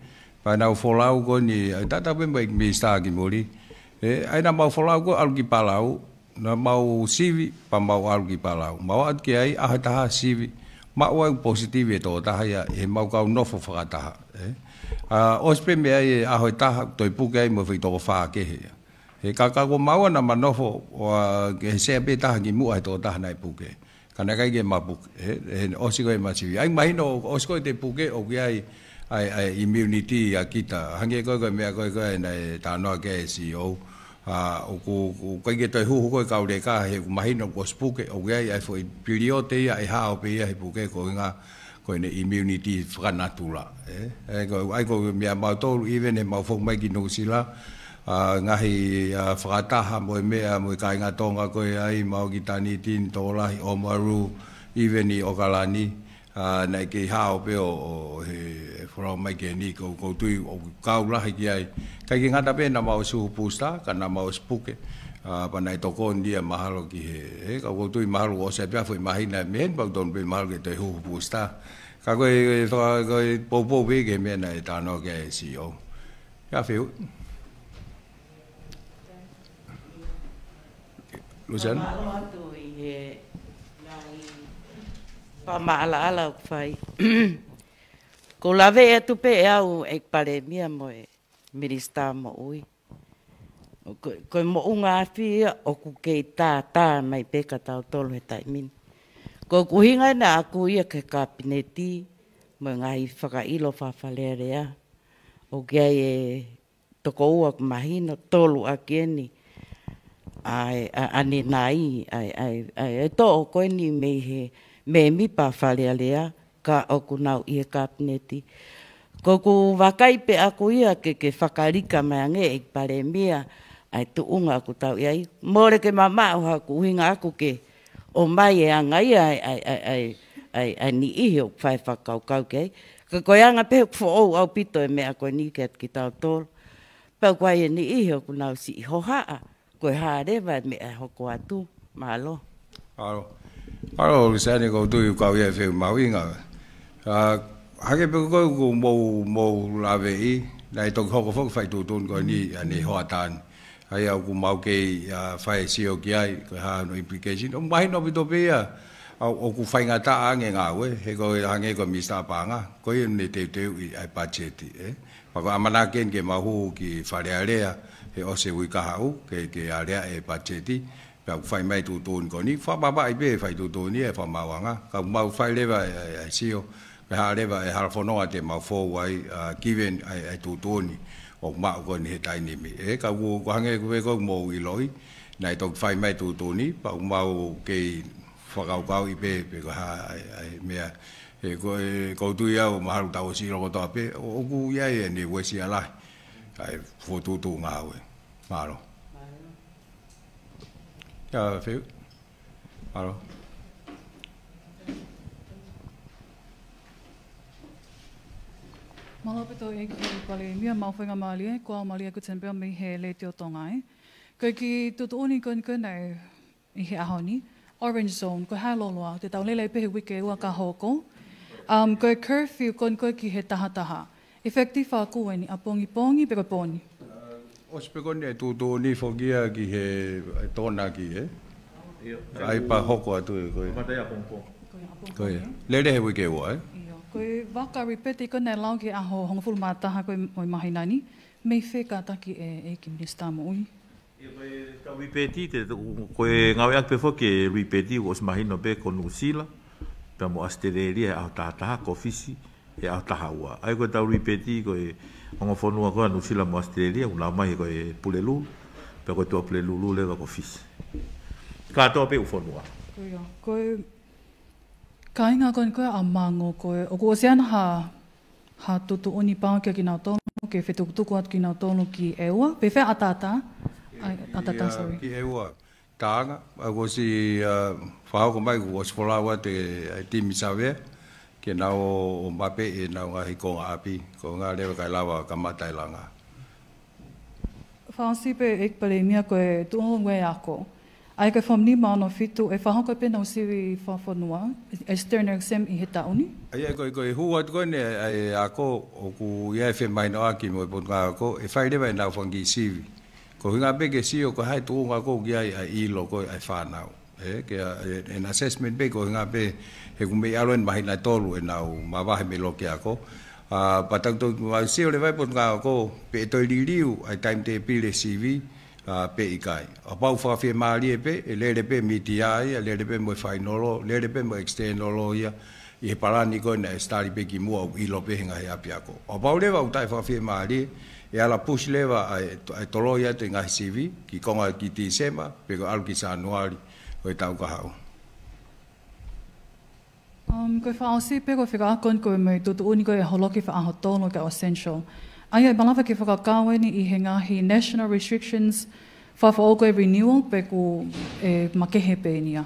Pai nau wholau ko ni, tata pe mai mi staa ki mori. Ai na mau wholau ko alu ki palau, na mau sivi pa mau alu ki palau. Mau at ki ai aha taha sivi. Mau au positive to taha ia e mau kau nofo whakataha. Ospe mea e ahoi taha toi puke ai mo whi toko whaa kehe. He kakako maua na manofo ke sea pe taha ki mua to taha nai puke. Kana kai ke ma puke. Osiko e ma sivi. Ai mahino osiko te puke o ki ai immunity a kita. Hange koe mea koe nei tānoa ke CEO. O ku kai ke toi huhu koe kaure ka he mahino ko spuke o gai ai foi periote ia e hao pe ia he puke ko nga ko ne immunity whakanatura ai ko mea mautolu even he mau fok mai ki Nusila ngahi whakataha mo mea mo kai ngā tonga koe ai mau ki tani tin tōlahi o maru even i Okalani nei ke hao pe o he whara mai ke ni ko tui o kaulahi ki ai kai ki ngata pe na mau suhu pusta ka na mau spuke panai toko ndia mahalo ki he ka ko tui mahalo o se pia foi mahina men bang don pe mahalo ke te hu pusta ka ko popo pe ke me na ta no ke CEO ya feu Lucian pa maala fai ko lave e tu pe au e pare mia mo e minister mo ui ko mo unga fi o ku ke ta mai pe ka tau tolu he tai min ko ku hinga na aku ia ke kabineti mo ngai whakailo whawhalerea o kia e toko ua mahino tolu a kieni ai ani nai ai to o koe ni me mi pa whalealea ka o ku nau i e kabineti. Ko ku wakai pe aku ia ke whakarika mai ange e pare mia ai tu unga aku tau iai. More ke mama o haku hinga aku ke o mai e angai ai ni ihi o whai whakau kau kei. Ka koe anga pe fo au pito e mea koe ni ke ki tau tōru. Pau koe e ni ihi o ku nau si iho haa. Koe haa rewa mea hoko atu. Mahalo. Aro, sani ko tui kau ia wheu mawinga. Hake pe koe ko mou lawe i, nai toki hoko whaka whai tūtun ko ni hoa tāni. Hai au ku mau kei whai sio ki ai, koe haa no implication. O mahi no pito pe ia, o ku whai ngā tā ange ngā ue, he koe hange ko mista pānga, koe ne teu i ai pacheti. Mako amana ken ke mahu ki wharearea, he ose ui kahau, ke area e pacheti. Pau whai mai tūtun ko ni, whapapa i pe whai tūtun ni e whamawanga. Ka mau whai lewa e sio, ka haa lewa e harafonoa te mau fōu ai kiwen ai tūtun ni, o mao ko ni he tainimi. Ka ku hange kuwe ko mou i loi, nai tok whai mai tūtun ni, pau mau kei whakaukau i pe ka haa ai mea. He ko tui au maharu tau si roko toa pe, o ku iai e ni wesi alai, ai whotūtū ngā ue. Mahalo. Ja, veel. Hallo. Malapito e ki pale mia mawhinga malia, kua malia ku tenpea mi he le te o tongai. Ko ki tutuuni kun nei i he ahoni, Orange Zone, ko haloloa, te tau lele pehe wike ua ka hoko. Ko curfew kun ki he taha. Effective a kua ni a pongi pe ko poni. Ospeko ne tūtūni whokia ki he tōna ki he. Ai pa hoko atu e koe. Matai a pongpong. Koe. Lere he wike ua, Koe waka ripeti ko nei lau ki aho hongfulu mātaha koe moi mahinani. mei fe ka taki e ki Minister mo ui. Ka ripeti te koe ngau ak pe fo ke ripeti o smahino be ko nusila pe mo Australia au tata ko fisi e au tahaua. Ai ko tau ripeti ko e ongo fonua ko nusila mo Australia una mai ko e pulelu pe ko to pulelu le ko fisi. Ka to pe u fonua. Ko ka inga ko ko amango ko o ko sean ha tutu oni pa ke ki na to ke fetu tuku at ki na to ki ewa pe fe atata atata sorry ki ewa tanga ko si fa ko mai ko spola wa te timi save ke na o mape e na nga hi ko api ko nga le ka lava ka matai langa fa si pe ek palemia ko tu ngwe ako ai ka fam ni ma no fitu e fa ko pe no si fa fonua extern exam I heta uni ai ko huat ko ne ai ako o ku ia fe mai no aki mo pon ka ko e fai le vai na fongi sivi ko hinga be ke si o ko hai tu nga ko ia ai lo ko ai fa na ke an assessment be ko hinga be he ku me alo en mai na tolu e na ma va he me lo ke ako patang to wa si o le vai pon ka ko pe to liu ai time te pile CV pe ikai a pau fa fe mali pe le pe mitiai le pe mo fainolo le pe mo externolo ia I parani ko na stari pe ki mo I lo pe nga ya piako a pau le va utai fa fe mali e ala push leva ai tolo ia te nga CV ki konga ki ti sema pe ko al ki sa anuari o tau ka hau ko fa osi pe ko fika kon ko me tutu uni ko e holoki fa ahotono ka essential ai malava ke fa ka ni I henga hi national restrictions fa o ko renewal pe ko e makehe pe nia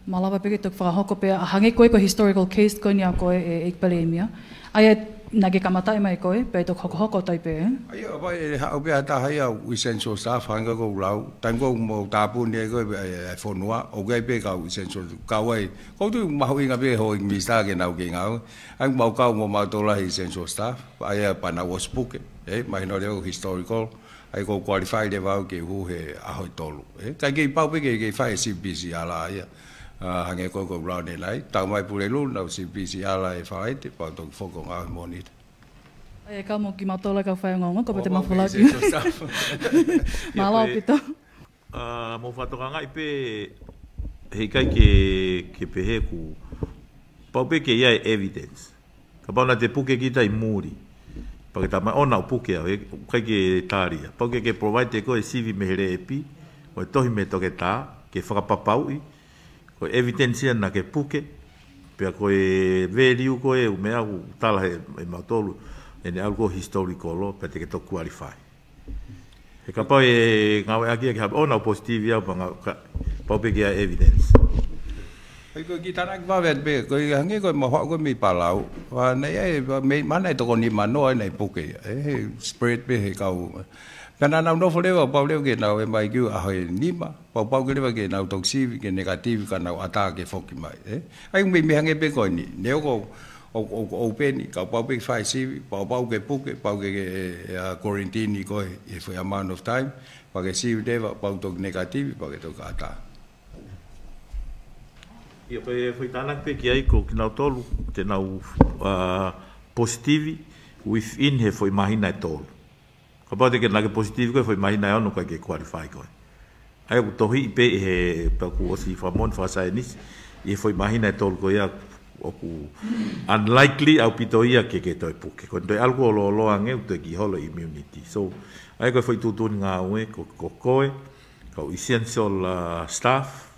malava pe ke to fa hoko pe hange ko historical case ko nia ko e ekpalemia ai nage kamata mai ko pe to hoko tai pe ai ba e ha be ata hai essential staff hanga ko lau tango mo ta pu ne ko e fonua o ga pe ka essential ka wai ko tu ma ho inga be ho mi sta ke na ke ngau ang mau ka mo ma to la essential staff ai pa na was book mai no le historical ai ko qualify le va ke hu he a ho tolu ka ke pau pe ke fa CBC ala ia hange ko lau ne lai tau mai pu le lu na CBC ala e fa te pa to fo ko nga monit ai ka mo ki matola ka fa ngongo ko te mafula ki malo pito mo fato nga ipe he kai ke pe he ku pau pe ke ia evidence ka pa na te puke kita I muri pa ke tama ona puke kai ke taria pa ke provide ko CV me here epi o tohi me to ke ta ke fa papau ko evidence na ke puke pe ko e value ko e me au tala e matolu ene algo historical lo pe te to qualify e ka pa e ngawe aki ke ona positive ya pa pe ke evidence ai ko kita nak va vet be ko hange ko mo ko mi palau wa nei me mana to ko ni mano nei puke spirit be he kau kana na no fole wa pau le ke na e mai ku a hoi ni ma pau ke le ke na toxic ke negative kana ata ke foki mai ai me hange be ko ni ne ko o peni ka pau pe fai si pau ke puke pau ke quarantine ko e for amount of time pa ke si deva pau to negative pa ke to ata ia foi tana pe ki ai ko na tolu te na positive within he foi mahina tolu ka pode ke na ke positive ko foi mahina ono ka ke qualify ko ai ko tohi pe he pa ko si famon fa sai nis e foi mahina tolu ko ia o ku unlikely au pitoia ke to puke ko ndo algo lo ange to ki holo immunity so ai ko foi tutun nga we ko koe ko essential staff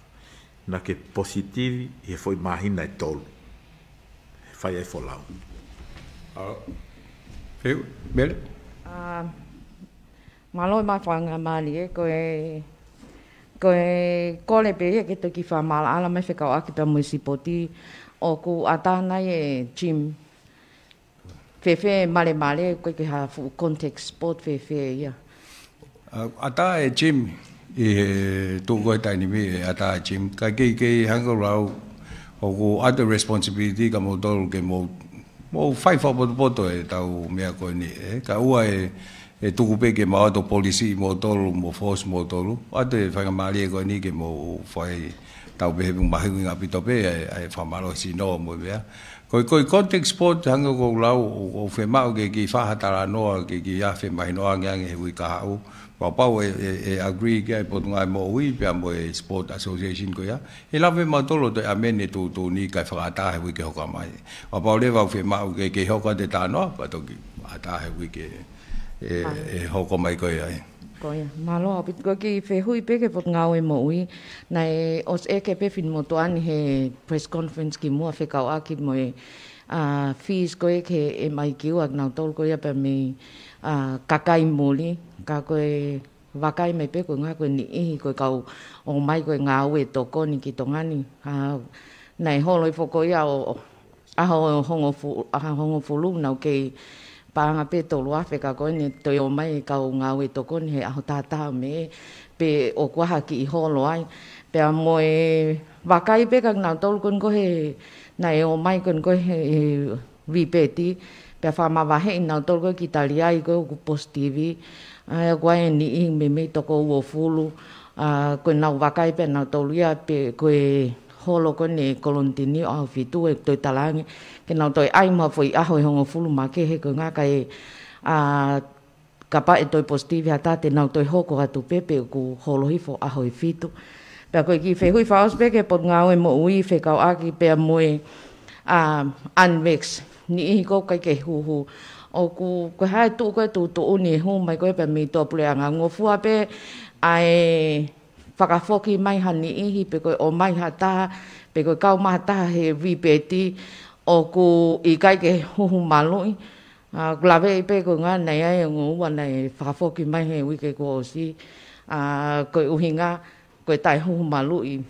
na ke positivi e foi mahina e tolu fai e folau feu bele malo ma fanga mali ko le pe ke to ki fa mala ala me feka aki pe municipality o ku atana e gym fe male ko ke ha context sport fe ia ata e gym e tu ko tai ni me ata gym ka ke hango rau o ku other responsibility ka mo dol ke mo fight for boto e tau me ko ni ka ua e tu pe ke ma do policy mo dol mo force mo dol ate fa mali ko ni ke mo fai tau be mahi nga pito be ai famalo sino mo be ko context sport hanga ko lau o fe ma o ki fa hatara no ki ya fe mai no nga nge wi ka u pa agree ke po nga mo wi pe mo sport association ko ya e la ve ma tolo de amene tu ni ka fa ta wi ke ho ka mai pa le va fe ma o ke ho ka de ta no pa to ki ata wi ke ho ko mai ko ya Koia, malo apit ko ki fe hui pe ke pot ngau e mo ui nai os e ke pe fin mo toani he press conference ki mua fe kau aki mo fees ko e ke e mai kiu ak nau tol ko ia pe mi kakai muli ka ko e wakai me pe ko nga ko ni i ko kau o mai ko ngau e to ko ni ki tongani nai holoi fo ko ia o aho hongo fulu nau ke panga pe tolu afe ka ko ni to yo mai ka o ngau e to ko ni aho tata me pe o kwa ha ki holo ai pe mo e wakai pe ka nau tol kon ko he nai o mai kon ko he vipeti pe fa ma va he nau tol ko ki talia i ko positivi ai kwa ni me me to ko wo fulu ko nau wakai pe nau tolu ia pe ko holo ko ni kolontini o fitu e to talangi ke nau toi ai ma foi aho hongo fulu ma ke he ko nga kai kapa e toi positive ata te nau toi hoko atu pepe ku holo hifo aho fitu pe ko ki fe hui faos pe ke pot ngau e mo ui fe kau aki pe moe anvex ni ko kai ke hu o ku hai tu ko tu ni hu mai ko pe mi to pleanga ngofua pe ai whakafoki mai hani ihi pe koe o mai hata, pe koe kau mahata he vipeti o ku i kai ke huhu malui. Glave i pe koe ngā nei ai ngu ua nei whakafoki mai he wike ko o si. Koe uhinga, koe tai huhu malui,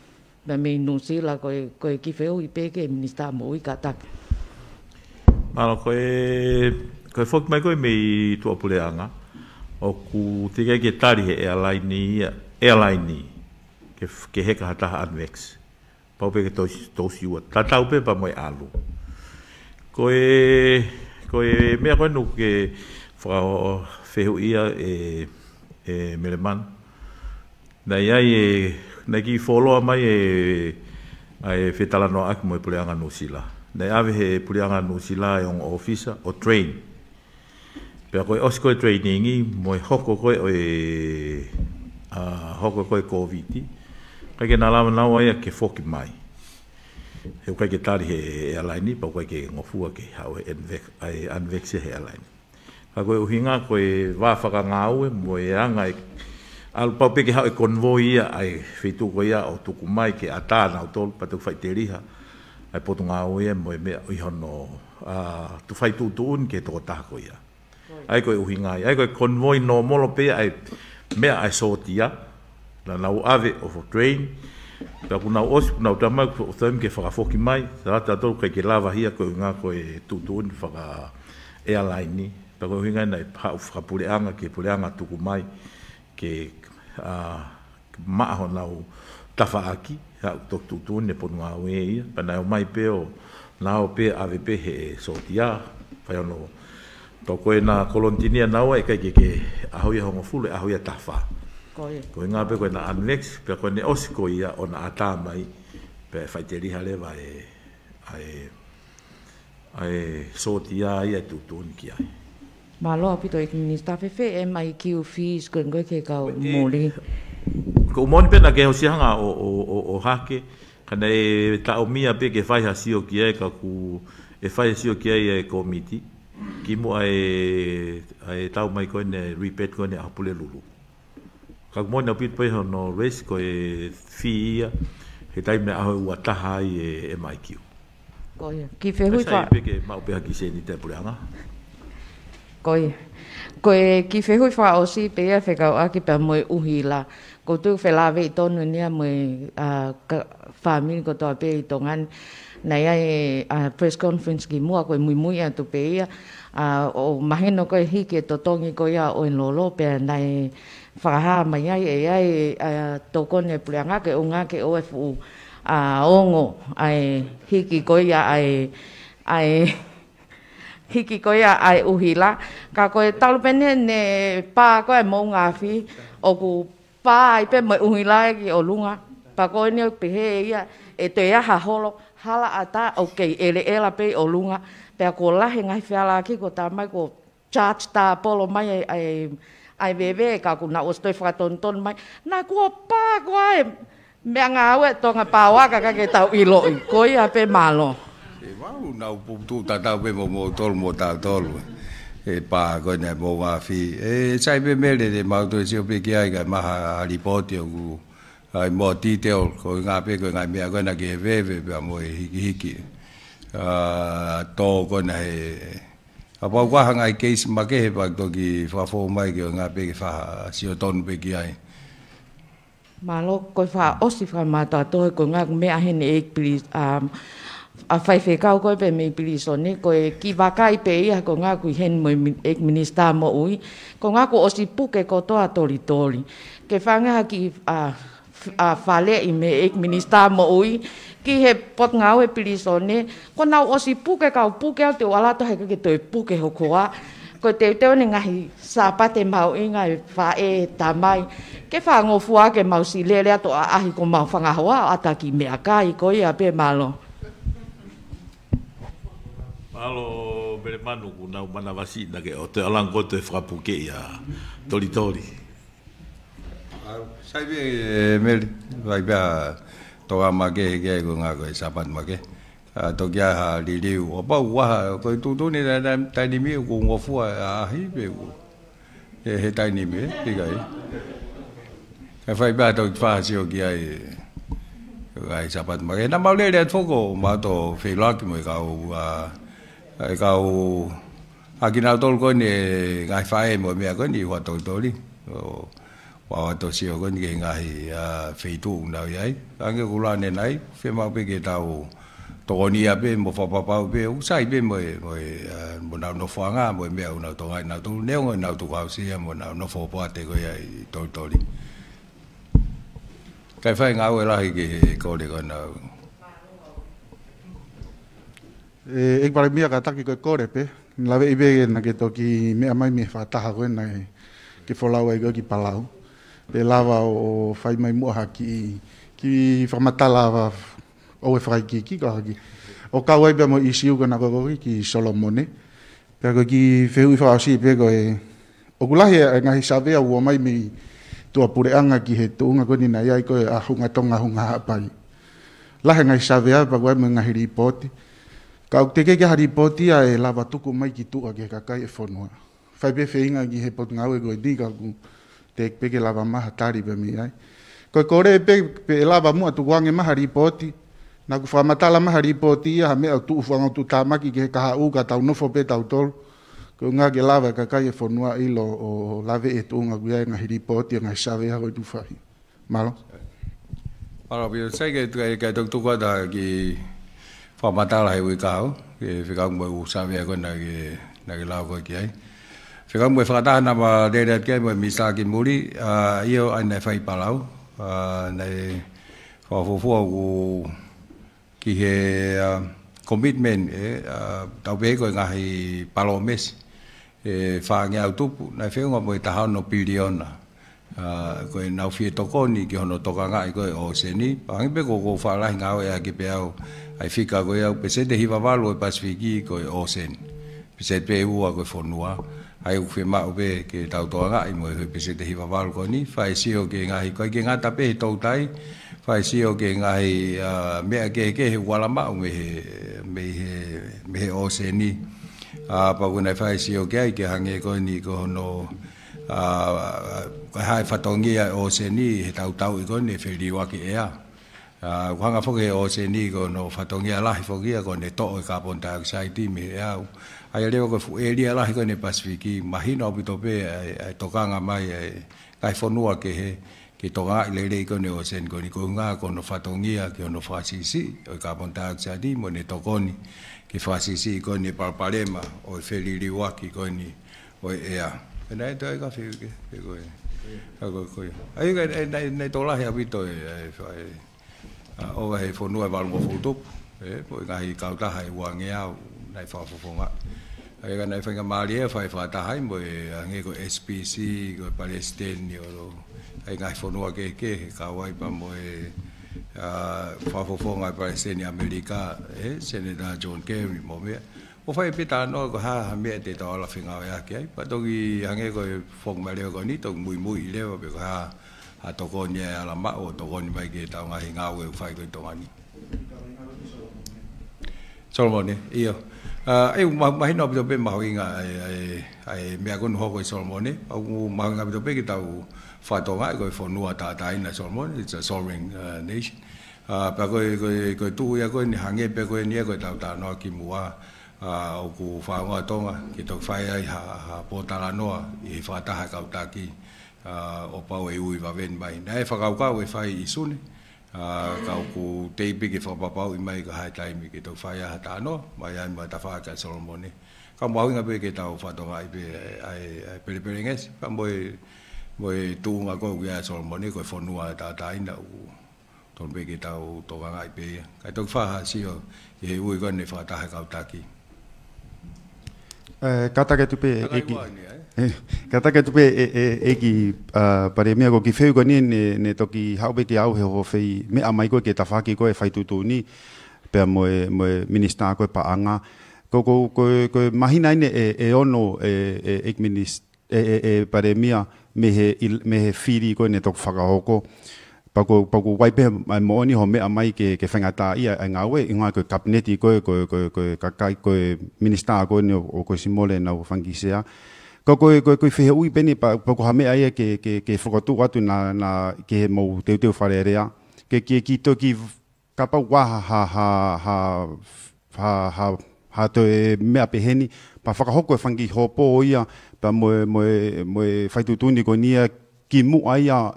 me mi nusila koe kifeu i pe ke minista mo i katak. Malo koe foki mai koe mei tuapuleanga, o ku tika ke tari he airline ke heka hataha Anvex. Pau pe ke tosi ua. Tatau pe pa moe alu. Koe mea koe nuku ke whakao whehu ia e Meleman. Nei ai nei ki wholoa mai e whetalanoa aki moe puleanga Nusila. Nei awe he puleanga Nusila e on officer o train. Pea koe osi koe trainingi moe hoko koe hoko koe COVID-19. Kai ke nalama nau ai ke foki mai. He kai ke tari he airline, pa kai ke ngofua ke hau e Anvex he airline. Ka koe uhinga koe wāwhaka ngāue mo e anga alu pau peke hau e konvoi ia ai whetu koe ia o tuku mai ke atana o tolu patu whai te riha. Ai potu ngāue mo e mea ihono tu whai tutuun ke toko taha koe ia. Ai koe uhinga ai koe konvoi no molo pe ai mea ai sotia. Na nau ave o train pa kuna os na utama o tam ke whakafoki mai sa ta tolu kai ke lava hia ko nga ko e tutun whaka airline ni pa ko hinga nei pa whakapuleanga ke puleanga tuku mai ke maaho nau tafaaki ha tutun ne ponu nga we pa na mai pe o nao pe ave pe he sotia pa no to ko na kolontinia nau e kai ke ahoia hongo fulu ahoia tafa ko ngā pe koe na Anvex, pe koe ne osi ko ia o na ata mai, pe whaiteri hale wa soti ia ia tutuni ki ai. Malo apito e minista fefe e mai kiu fees koe ngoe ke kau mōri. Ko umoni pena ke hosi hanga o hake, kana e ta o mia pe ke whai hasio ki ai ka ku e whai hasio ki ai e komiti, ki mo ai tau mai koe ne repeat koe ne apule lulu. Ka mo na pit pe no race ko e fia he tai me aho ua taha i e mai kiu. Ko ia ki fehui fa pe ke mau pe ki se ni te puleanga. Ko ia ko e ki fehui fa o si pe e feka aki pe mo uhila ko tu fe la ve tonu ni mo family ko to pe tongan na ia press conference ki mua ko mui atu pe ia o maheno ko hiki to tongi ko ia o en lolo pe nai whakaha mai ai tokone puleanga ke unga ke OFU ongo ai hiki koia ai hiki koia ai uhila ka koe talupene ne pā koe mo ngāwhi o ku pā ai pe mai uhila ki o lunga pa ko ni pe he ia e te aha holo hala ata okay ele ela pe o lunga pe ko la he ngai fiala ki ko ta mai ko charge ta polo mai ai bebe ka ku na o stoi fa ton mai na ko pa ko ai me nga we to nga pa wa ka ke tau ilo ko ia pe malo e mau na tu ta ta pe mo tol mo ta tol e pa ko ne mo wa fi e sai pe mele de mau to si o pe ki ai ga ma ha report yo ai mo detail ko nga pe ko nga me ko na ke ve pe mo hiki to ko na apa wa ngai case ma ke ba to ki fa fo mai ke nga pe fa si o ton pe ki ai malo ko fa osi fa mata to ko nga me a hen ek please a fai fe ka ko pe me please oni ko ki va kai pe ia ko nga ku hen mo ek minister mo ui ko nga ko osi puke ko to a tori ke fa nga ki a fale i me ek minister mo ui ki he pot ngau e pilisone ko na o si puke ka puke te wala to he ke to puke ho koa ko te ni ngahi sapate mau inga fa e tamai ke fa ngo fua ke mau si le to a hi ko mau fanga hoa ataki me akai ko ia pe malo bele manu ku na mana vasi na ke o te alang ko te fra puke ia tori sai be mel vai ba to ma ke ko nga ko sapat ma ke to kya ha li li o ba wa ko tu ni da ta ni mi ko ngo fu a hi be ko he ta ni mi ti ga e vai ba to fa si o kya ai sapat ma ke na ma le fo ko ma to fe la ki mo ka o akina tol ko ni ga fa e mo me ko ni wa to li wa to si o ni ngai fe tu na yai ange kula ne nai fe ma pe ke tau to ni a pe mo fa pa pe u sai pe mo na no fa nga mo me na to ngai na tu ne ngo na tu ka si mo na no fo pa te ko yai to li kai fa nga we la ke ko le ko na ek pare mia ka taki ko kore pe la ve ibe na ke to ki me mai me fa ta ha ko na ke folau ai go ki palau pe lava o fai mai mua ki whamatala o e whai ki kahaki. O kawai pia mo isiu ka nako koki ki Solomone. Pia ko ki whehui whaasi pia ko e... O kulahi e ngahi savea ua mai mi tua pureanga ki he tuunga koni na iai ko e ahunga tonga hunga hapai. Lahe ngahi savea pa koe mo ngahi ripoti. Ka o teke ki ha ripoti a e lava tuku mai ki tua ke kakai e whanua. Whai pe wheinga ki he pot ngau e koe di ka ku te peke lava maha tari pe mi ai. Koe kore pe lava mua tu wange maha ripoti. Na ku whamatala maha ripoti ia ha mea tu ufuanga tu tamaki ke kaha u ka tau nofo pe tau tolu. Koe ngā ke lava ka kai e whanua ilo o lave e tuunga kuia e ngahi ripoti e ngahi sawe hako i tu whahi. Malo? Malo, pio sai ke tuk tukua ta ki whamatala hei ui kahau. Ke whikau mwe u sawe hako na ke lau koe ki ai. Whikau mwe whakataha na ma rereat ke mwe misa ki muri. Io ai nei whai palau. Nei whawhufua ku ki he commitment tau pe koe ngahi palo mesi. Whaange au tupu, nai whiunga mo i tahao no piliona. Koe nau whie tokoni ki hono toka ngai koe o seni. Pahangi pe ko whaalahi ngau ea ki pe au. Ai whika koe au, pe se te hiwa walu e Pasifiki koe o seni. Pe se te ua koe whonua. Ai u whie mau pe ke tau toa ngai mo i pe se te hiwa walu koe ni. Whae sio ke ngahi koe ke ngata pe he tau tai. Whae sio ke ngahi mea ke he wala mau me he o seni. Pa kuna whai sio ke ai ke hange koe ni ko hono koe hai whatongia o se ni he tau i koe ni whiri waki ea. Kuhanga whoke o se ni ko no whatongia lahi whokia koe ne to'o i carbon dioxide me ea. Ai lewa koe fueria lahi koe ne Pasifiki mahina opito pe ai tokanga mai kai whonua ke he ke toka i lele i koe ne o sen koe ni koe ngā koe no whatongia ke ono whasisi o i carbon dioxide mo ne tokoni. Ki whasisi koe ni palpalema o i whiriri waki koe ni o i ea. Pena e toi ka whiuke, ke koe. Ka koe koe. Ai ka nei tolahi a wito e owa he whonua walunga whutupu. Po i ngahi kautaha e wange au nei whafofonga. Ai ka nei whainga maari e whai whatahai mo e nge ko SPC, ko Palestine o ai ngahi whonua ke he kawai pa mo e whafofonga Presidente Amerika, Senator John Kerry mo mea. O whai pita no ko ha mea te tau ala whinga o yake ai. Patongi hange koe whong mai leo ko ni, tau mui leo pe ko ha toko ni ala ma o toko ni mai ke tau ngahi ngau e whai koe tonga ni. Solomon iyo. Mahino pito pe mahuinga ai mea konu hoko i Solomon au mahuinga pito pe ki tau whatonga i koe whanua tātaina Solomon, it's a sovereign nation. Pa koe tuhu ia koe ni hange pe koe ni koe tau tānoa ki mua o ku whaonga tonga ki tau whai ai ha pōtara noa i whataha kautaki o pau e ui wawen mai. Nā e whakaukau e whai i sune. Kau ku teipi ki whapapau i mai ka hai taimi ki tau whai aha tānoa mai ai mai ta whaka Solomon. Ka mahuinga pe ki tau whatonga i pe ai pere ngesi. Ka moe tūnga koe ki a Solomon koe whanua tātaina u ton pe ki tau toka ngai pe ia. Kai tau whaha sio i he ui kone whataha kautaki. Kata tupe eki kata tupe eki pare mea ko ki feu ko ni ne toki haupe ki au he ho fei me amai ko ke tafaki ko e fai tutu ni pe mo minister ko pa anga ko mahina ni e ono ek minister pare mea me he firi ko ne tok whakahoko Pako waipe mo ni ho me amai ke whengata ia ngawe inga ko kabineti ko kakai ko minister ko ni o ko simole na whangisea ko whehe ui peni pako hame ai ke whakatu atu na ke mo teu wharerea ke to ki kapa waha ha to mea peheni pa whakahoko e whangi hopo ia pa mo whaitutuni ko nia ki mu aia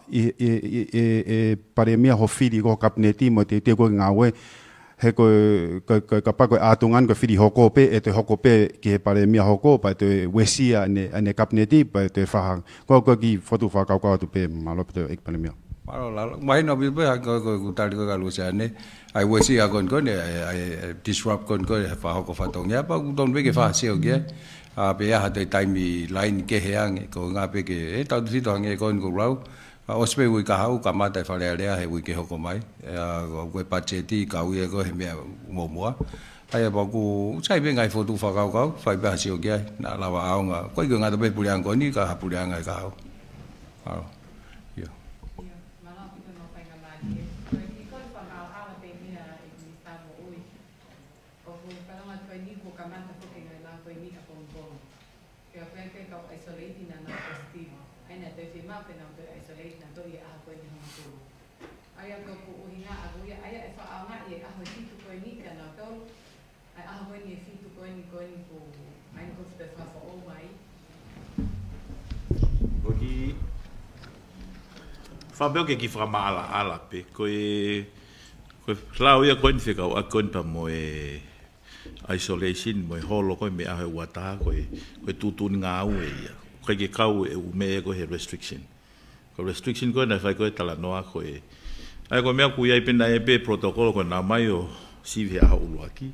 pare mea ho whiri ko kabineti mo te ko ngawe he ko pa ko atungan ko whiri hoko pe e te hoko pe ki he pare mea hoko pa te wesia ne kabineti pa te whahang ko ki fotu whakau tu pe malo pe ek pare mea malo la mai no bi ko tali ko galu sa ne ai wesia kon ai disrupt kon he whahoko whatong ya pa don be ke wha sio ge pe ha te taimi line ke heang ko nga pe ke tau tito nge ko ngo rau o spe wi ka hau ka mata fa le he wi ke hoko mai ko pa cheti ka wi ko he me mo ai ba ku sai be ngai fotu fa ka fa ba sio ge na la wa au nga ko nga to be puliang ko ni ka ha puliang ngai ka hau Fabio ke ki whamala ala pe, koe lau ia koe ni whikau a koe pa mo isolation, mo holo koe me ahe wataha, koe tutun ngā au e ia. Koe ke kau e umea koe he restriction. Ko restriction koe na whai koe tala noa koe. Ai koe mea kui ai pena e pe protokolo koe nā mai o sive aho uluaki.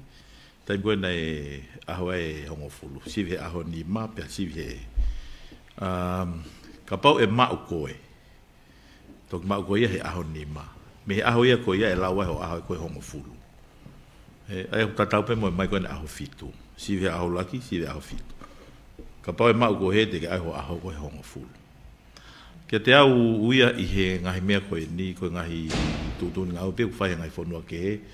Tai koe na e aho e hongofulu. Sive aho ni ma pe sive e. Ka pau e mau koe. Tok mau koe ia he aho ni ma. Me he aho ia koe ia e lawa ho aho koe hongofulu. Ai tatau pe mo mai koe na aho fitu. Sive aho laki, sive aho fitu. Ka pau e mau koe he te ke aho koe hongofulu. Kia te au uia i he ngahi mea koe ni, koe ngahi tutuni ngau pe kuwhai ngai whanua ke he,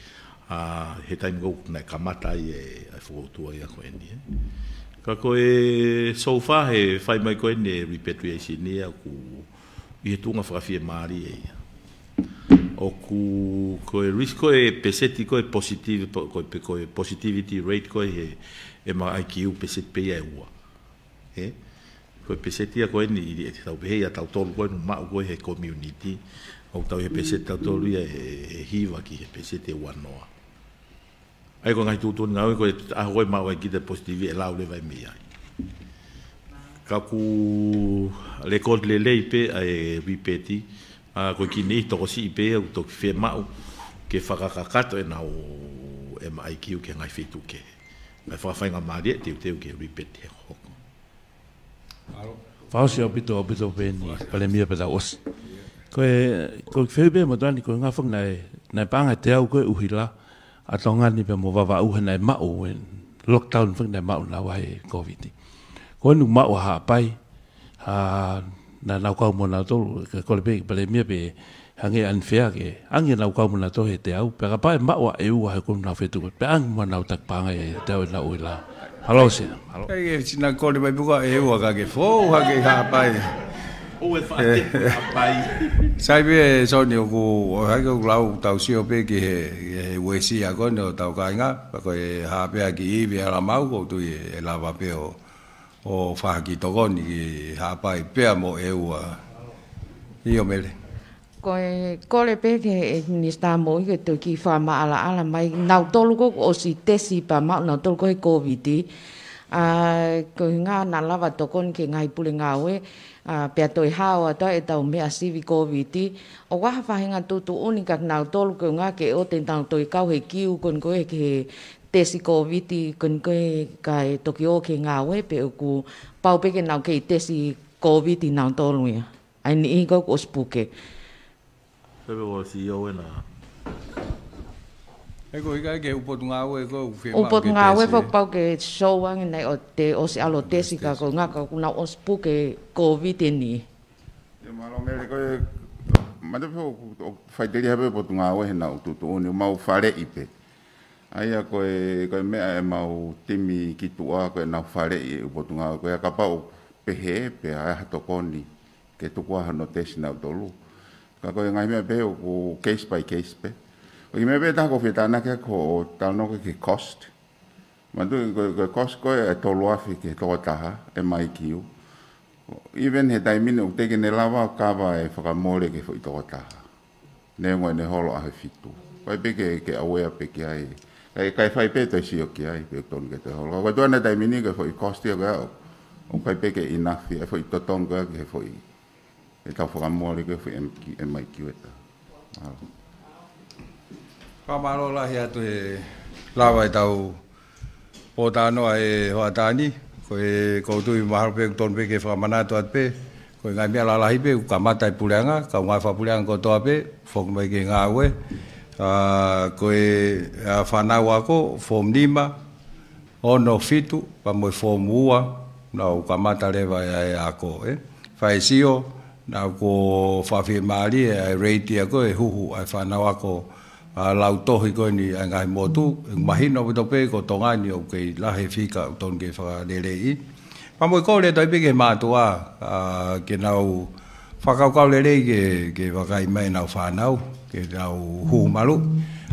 he taimi kou nai kamata i e whakoutua ia koe ni. Ka koe so far he whai mai koe ni repatriation ni a ku i he tunga whakawhia maari e ia. O ku koe risk koe peseti koe positivity rate koe he e ma IQ peseti pe ia e ua. Koe peseti a koe ni i tau pehe a tau tolu koe nu mau koe he community. O tau he peseti tau tolu ia e hiva ki he peseti e wanoa. Ai ko ngai tutun ngau koe aho koe mau e kita positivi e lau le vai mea. Ka ku le kod le lei pe a e ripeti. Koe ki nei toko si i pe au toki whea mau ke whakakakato e nau e ma IQ ke ngai whetu ke. Mai whakawhainga maari e teu ke ripeti he hoko. Fausi au pito peni pale mia peta os. Koe wheu pe mo tani koe ngā whanga e nai panga te au koe uhila a tonga ni pe mo vava u nai mau lockdown fuk nai mau na wai covid ko nu mau ha pai na na ko mo na to ko le pe mia pe hange unfair ke ange na ko mo na to he te au pe pa mau e u ha ko na fetu pe ang mo na tak panga e te na uila halo se halo e sina ko le mai buka e u ka ke fo ha ke ha pai o e fa pai sai be so ni ko ha ko lau tau si o pe ke we si a ko no tau ka nga pa ko ha pe ki be ala mau ko tu e la va pe o fa ki to ko ni ha pai pe mo e u io mele ko le pe ke minista mo ke to ki fa ma ala mai nau tolu ko o si tesi pa ma nau tolu ko covid ko nga na lava to kon ke ngai pule ngawe pe to hawa to e tau me asivi covid o wa fa hinga tu unika nau tolu ko nga ke o ten tau to kau he kiu kon ko ke tesi covid kon ko kai Tokyo ke ngawe pe ku pau pe ke nau ke tesi covid nau tolu ya ai ni ko spuke Pebe o CEO na. Eko ika ke upotunga we ko ufema. Upotunga we fo pau ke show ang nei o te o se alo tesi ka ko nga ka kuna o spuke covid ni. Te malo mele ko mate fo fai tele habe upotunga we na tu ni mau fare ipe. Aia ko me mau timi kitua ko na fare upotunga ko ka pau pehe pe a to koni ke tu kwa no tesi na tolu. Kako ngai me pe o case by case pe. O me pe ta ko fetana ke ko ta no ke cost. Mandu ko cost ko e to lo afi ke to ta e mai kiu. Even he dai mino te ke ne lava ka ba e fa mole ke fo to ta. Ne ngoi ne holo a fitu. Ko pe ke awe pe ke ai. Kai fai pe to si o ke ai pe ton ke to holo. Ko to na dai mini ke fo cost ye ga. O kai pe ke enough e fo to ton ga ke fo e tau whakamore koe whi e mai kiweta. Whamaro lahi atu he lawa e tau pōtānoa e hoatani, koe koutui maharo pe ton pe ke whakamanato at pe, koe ngai mea lalahi pe ka matai puleanga, ka ngai whapuleanga kotoa pe, whoku mai ke ngā ue, koe whanau ako, form 5, ono fitu, pa moe form 2, nau ka mata lewa e ako, whaesio, na ko fafi mali e rate ko e huhu ai whanau ako lau tohi ko ni ngai motu mahino to pe ko tonga ni o ke lahe fika ton ke fa lelei pa mo ko le dai pe ke matua ke nau whakau kau lelei ke wakai mai nau whanau ke nau hu malu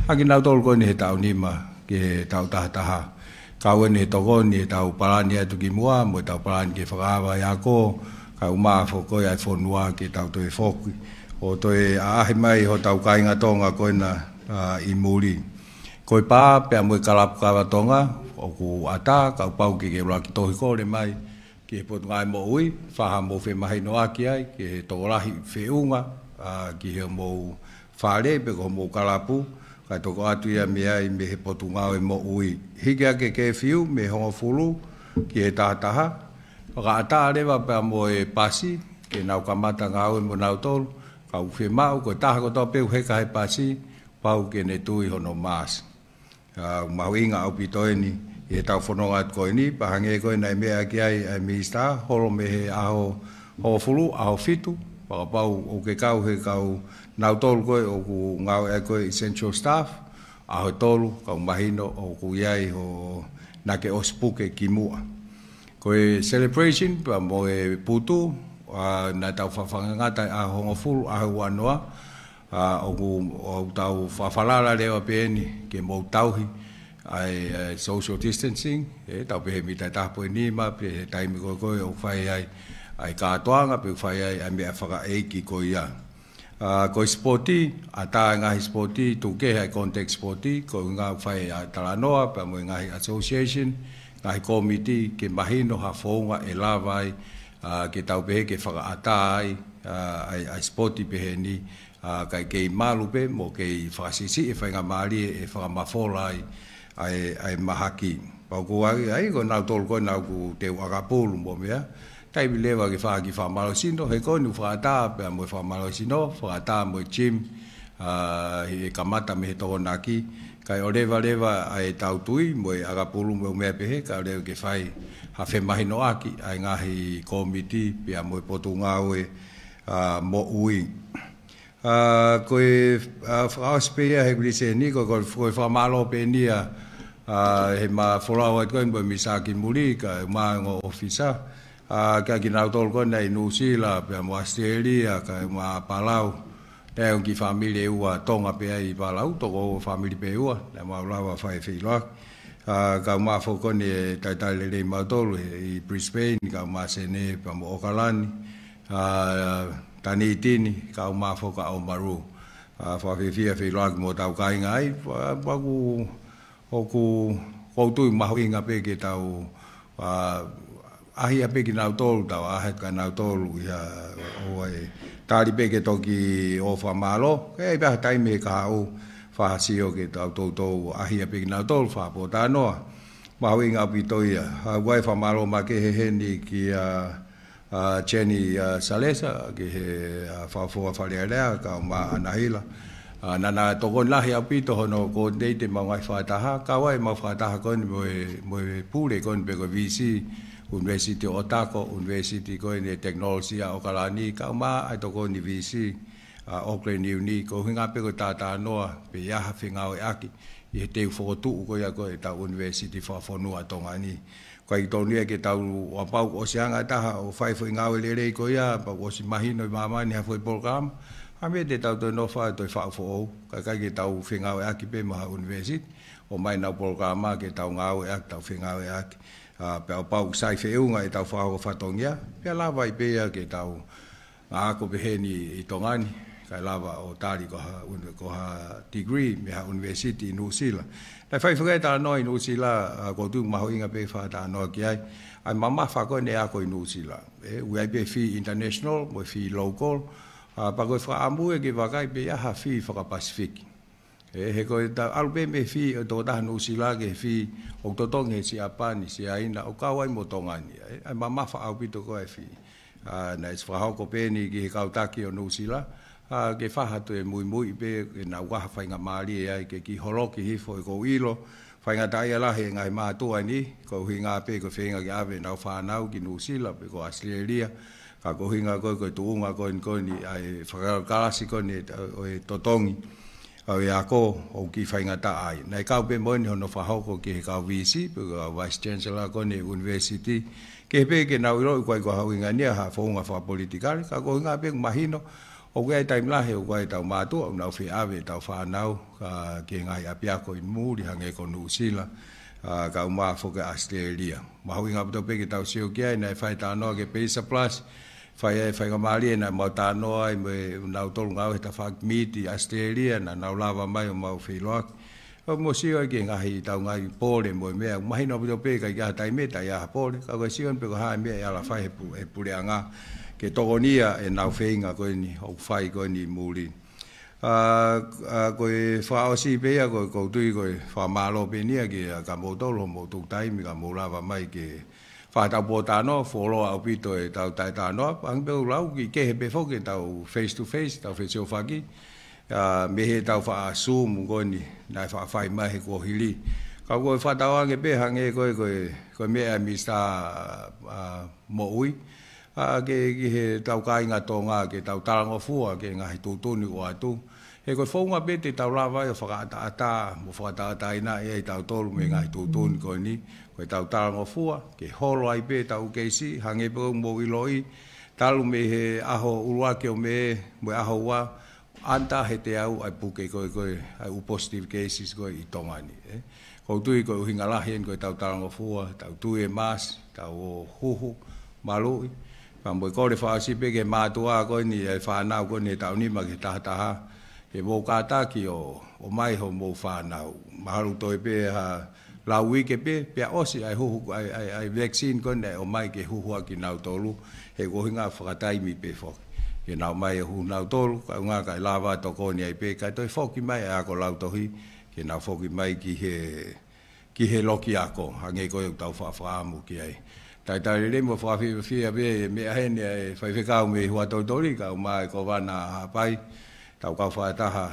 a ke nau tol ko ni he tau nima ke tau taha kau ni toko ni tau palani atu ki mua mo tau palani ke whakawa ya ko ka uma fo ko ai fo noa ke tau to e foku o to e ahi mai ho tau kainga tonga ko na i muri ko pa pe mo kalap ka tonga o ku ata ka pau ke la ki to ko le mai ke po ngai mo ui fa mo fe mai no aki ai ke to lahi fe unga ki he mo fale pe ko mo kalapu ka to ko atu ia me ai me he po tunga mo ui higa ke fiu me ho fulu ki e taha Whakaata rewa pia mo e pasi, ke nau ka mata ngau e mo nau tolu, ka uwhi mau, ko taha ko tō peu heka he pasi, pau ke ne tui hono maas. Mau inga au pitoe ni, e tau whanonga at koe ni, pahange koe nei mea ki ai minista, holo me he aho fulu, aho fitu, whakapau o ke kau he kau nau tolu koe o ku ngau e koe essential staff, aho tolu, kau mahino o ku iai ho nake o spuke ki mua. Koe celebration pa mo e putu na tau whawhangangata a hongo fulu a hua noa o tau whawhalala lewa peeni ke mou tauhi ai social distancing tau pehe mitai tapo e nima pehe taimi koe o whai ai kātoanga pe whai ai mea whaka eiki koe ia koe sporti a tā ngahi sporti tu ke hai context sporti koe ngā whai a talanoa pa mo ngahi association ngahi komiti ke mahino ha whaunga e lawai ke tau pehe ke whakaata ai sporti pehe ni kai kei malu pe mo kei whakasisi e whainga maari e whakamafola ai mahaki. Pau ko ai ko nau tolu ko nau ku te wakapulu mo mea. Tai bilewa ke whaki whamalosino he ko ni whakaata pe mo whamalosino whakaata mo gym he kamata me he toko naki, kai o lewa ai tau tui, mo e agapulu mo mea pehe, ka leo ke whai ha whemahi no aki, ai ngahi komiti, pia mo e potu ngāwe mo ui. Koe whaospea he kuri se ni, koe whamalo pe nia, he ma wholau at koe mo misaki muri, ka maa ngō ofisa, ka ki nau tolu koe nei New Zealand, pia mo Australia, ka maa Palau, Teo ki family ua tonga pe ai Palau, toko family pe ua, na maulawa whai whiloak. Ka maa whokone taitai lelei mautolu i Brisbane, ka maa sene pa mo Okalani, tani tini, ka maa whoka o maru. Whawhiwhia whiloak mo tau kainga ai, waku hoku koutui mahu inga pe ke tau ahi a pe ki nau tolu, tau ahi ka nau tolu, oai. Tāri pe ke toki o whamalo, e pēha taime ka hau whahasio ke tau tōtou ahia pe ki nau tolu whapo tānoa. Mahu inga api toia. Wai whamalo ma ke he heni ki Jenny Salesa, ke he whawhua wharearea ka ma anahila. Nana toko nahi api to hono ko neite ma ngai whataha, ka wai ma whataha koni mo e pūre koni pe ko VC, University Otago, University ko ni Technology a Okalani, ka ma ai to ko ni VC, Auckland Uni, ko hinga pe ko tata noa, pe yaha whinga o aki, i he teu whotu ko ia ko e tau University whafonua tongani. Ko i tōnia ke tau wapau o seanga taha o whai whinga o lerei ko ia, pa o si mahino i mamani ha whai program, ha me te tau to no wha to i wha o ka kai ke tau whinga o aki pe maha University, o mai nau programa ke tau ngā o aki, tau whinga o aki. Pea pau sai whiunga i tau whao whatongia, pea lava i pea ke tau ngā ako peheni i tongani, kai lava o tāri ko ha degree me ha University i New Zealand. Nai whai whakai tā noa i New Zealand, ko tū maho inga pe wha tā noa ki ai, ai mama whako ne ako i New Zealand. Ui ai pe whi international, mo whi local, pa koe wha amue ke wakai pe aha whi whaka Pacific. He koe ta alupe me fi o tō taha New Zealand ke fi o totongi si apani, si aina, o kawai mo tongani. Ai mamafa au pito koe fi. Na is whahau ko pēni ki he kautaki o New Zealand, ke whahatu e mui pe, ke na waha whainga maari e ai, ke ki horoki hifo e ko ilo, whainga tai alahe ngai mātua ni, ko hinga pe ko whenga ki awe nau whanau ki New Zealand, pe ko Australia, ka ko hinga koe tuunga koe ni, ai whakakalasi koe ni o e totongi. Au e ako o ki whainga ta ai. Nei kau pe moini hono whahoko ki he kau VC, pe ko Vice Chancellor ko ne University, ke pe ke nau iro i koe ko hau inga nia ha whaunga wha politikari, ka ko hinga pe mahino, o koe taim lahe o koe tau mātua, o nau whi awe tau whanau, ke ngai apiako i muri hange ko New Zealand, ka umaa whoka Australia. Mahau inga puto pe ke tau sio kia, nei whai tānoa ke Pesa Plus, whai ka maari e nai mau tānoa i nau tolu ngau he ta whakmiti Australia na nau lava mai o mau whiloak. O mo sio ke ngahi tau ngai pōre mo mea, mahino pito pe ka ia tai meta ia ha pōre, ka koe sio pe ko hae mea ia la whai he pure anga, ke tokonia e nau whainga koe ni, o whai koe ni muri. Koe whaosi pea koe koutui koe whamalo pe nia ke ka motolo mo tuk taimi ka mo lava mai ke whātau pō tānoa, wholoa au pito e tau tai tānoa, ang pēu lau ki kehe pe whoke tau face to face, tau wheseo whaki, me he tau wha Zoom ngoni, nai wha whai mahi ko hili. Kau koe whatau ange pe hange koe mea Mr. Mo'ui, ke he tau kāinga tō ngā, ke tau tarangofua, ke ngahi tūtuni o atu. He koe whaunga pe te tau lawai o whakaata, mo whakaata ina e tau tolu me ngahi tūtuni koe ni, koe tau tarangofua, ke holo ai pe tau keisi, hange pe mo iloi, talu me he aho uruake o me, mo aho ua, anta he te au ai puke koe, ai u positive cases koe i tongani. Kou tui koe uhinga lahien koe tau tarangofua, tau tui e mas, tau huhu, malui, pa mo kore whaasi pe ke mātua koe ni e whanau koe ni tau nima ke tahataha, ke mō kātaki o mai ho mō whanau. Maharu toi pe ha laui ke pe osi ai huhu ai vaccine kone o mai ke huhua ki nau tolu he kohinga whakataimi pe whoki. Ke nau mai e hu nau tolu, ka unga kai lava to koni ai pe, kai toi whoki mai a ko lau tohi, ke nau whoki mai ki he loki ako, hange koe tau whaamu ki ai. Tai tari remo whaafia pe me ahene ai whaiwhekau me hua tautori, ka umai ko wana hapai, tau kau whaataha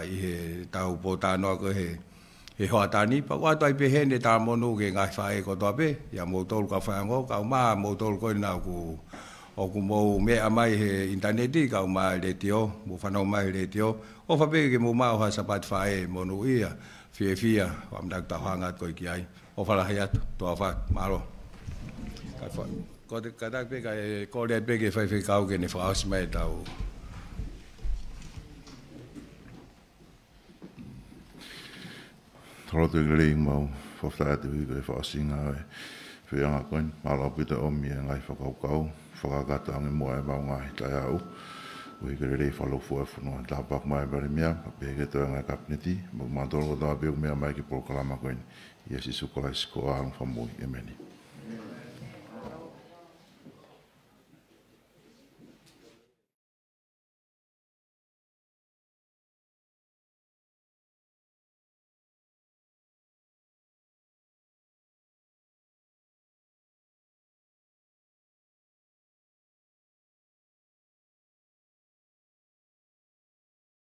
i he tau pōtānoa ko he hoatani, pa wātua i pehene tā monu ke ngai whae ko toa pe, ia mō tolu ka whaengo, kau mā mō tolu koe nā o ku mō mea mai he interneti, kau mā le tio, mō whanau mai le tio, o whape ke mō mā o ha sapat whae monu ia, fia, o amdak ta hangat koe ki ai, o whalahi atu, toa whaat, maro. Ko te katak pe ka e kore pe ke whai kau ke ne whaasi mai tau. Toro te gari mau whawhai te hui koe whaasinga e whianga koen, mara pita omi e ngai whakaukau, whakakata ange mua e mau ngai tai au. Ui gari whalofu e whanua, tāpak mai bari mea, pa peke toa ngai kapneti, mo mātoro ko tawa peo mea mai ki proklama koen, i esi sukolai sikoa ang whamui e meni.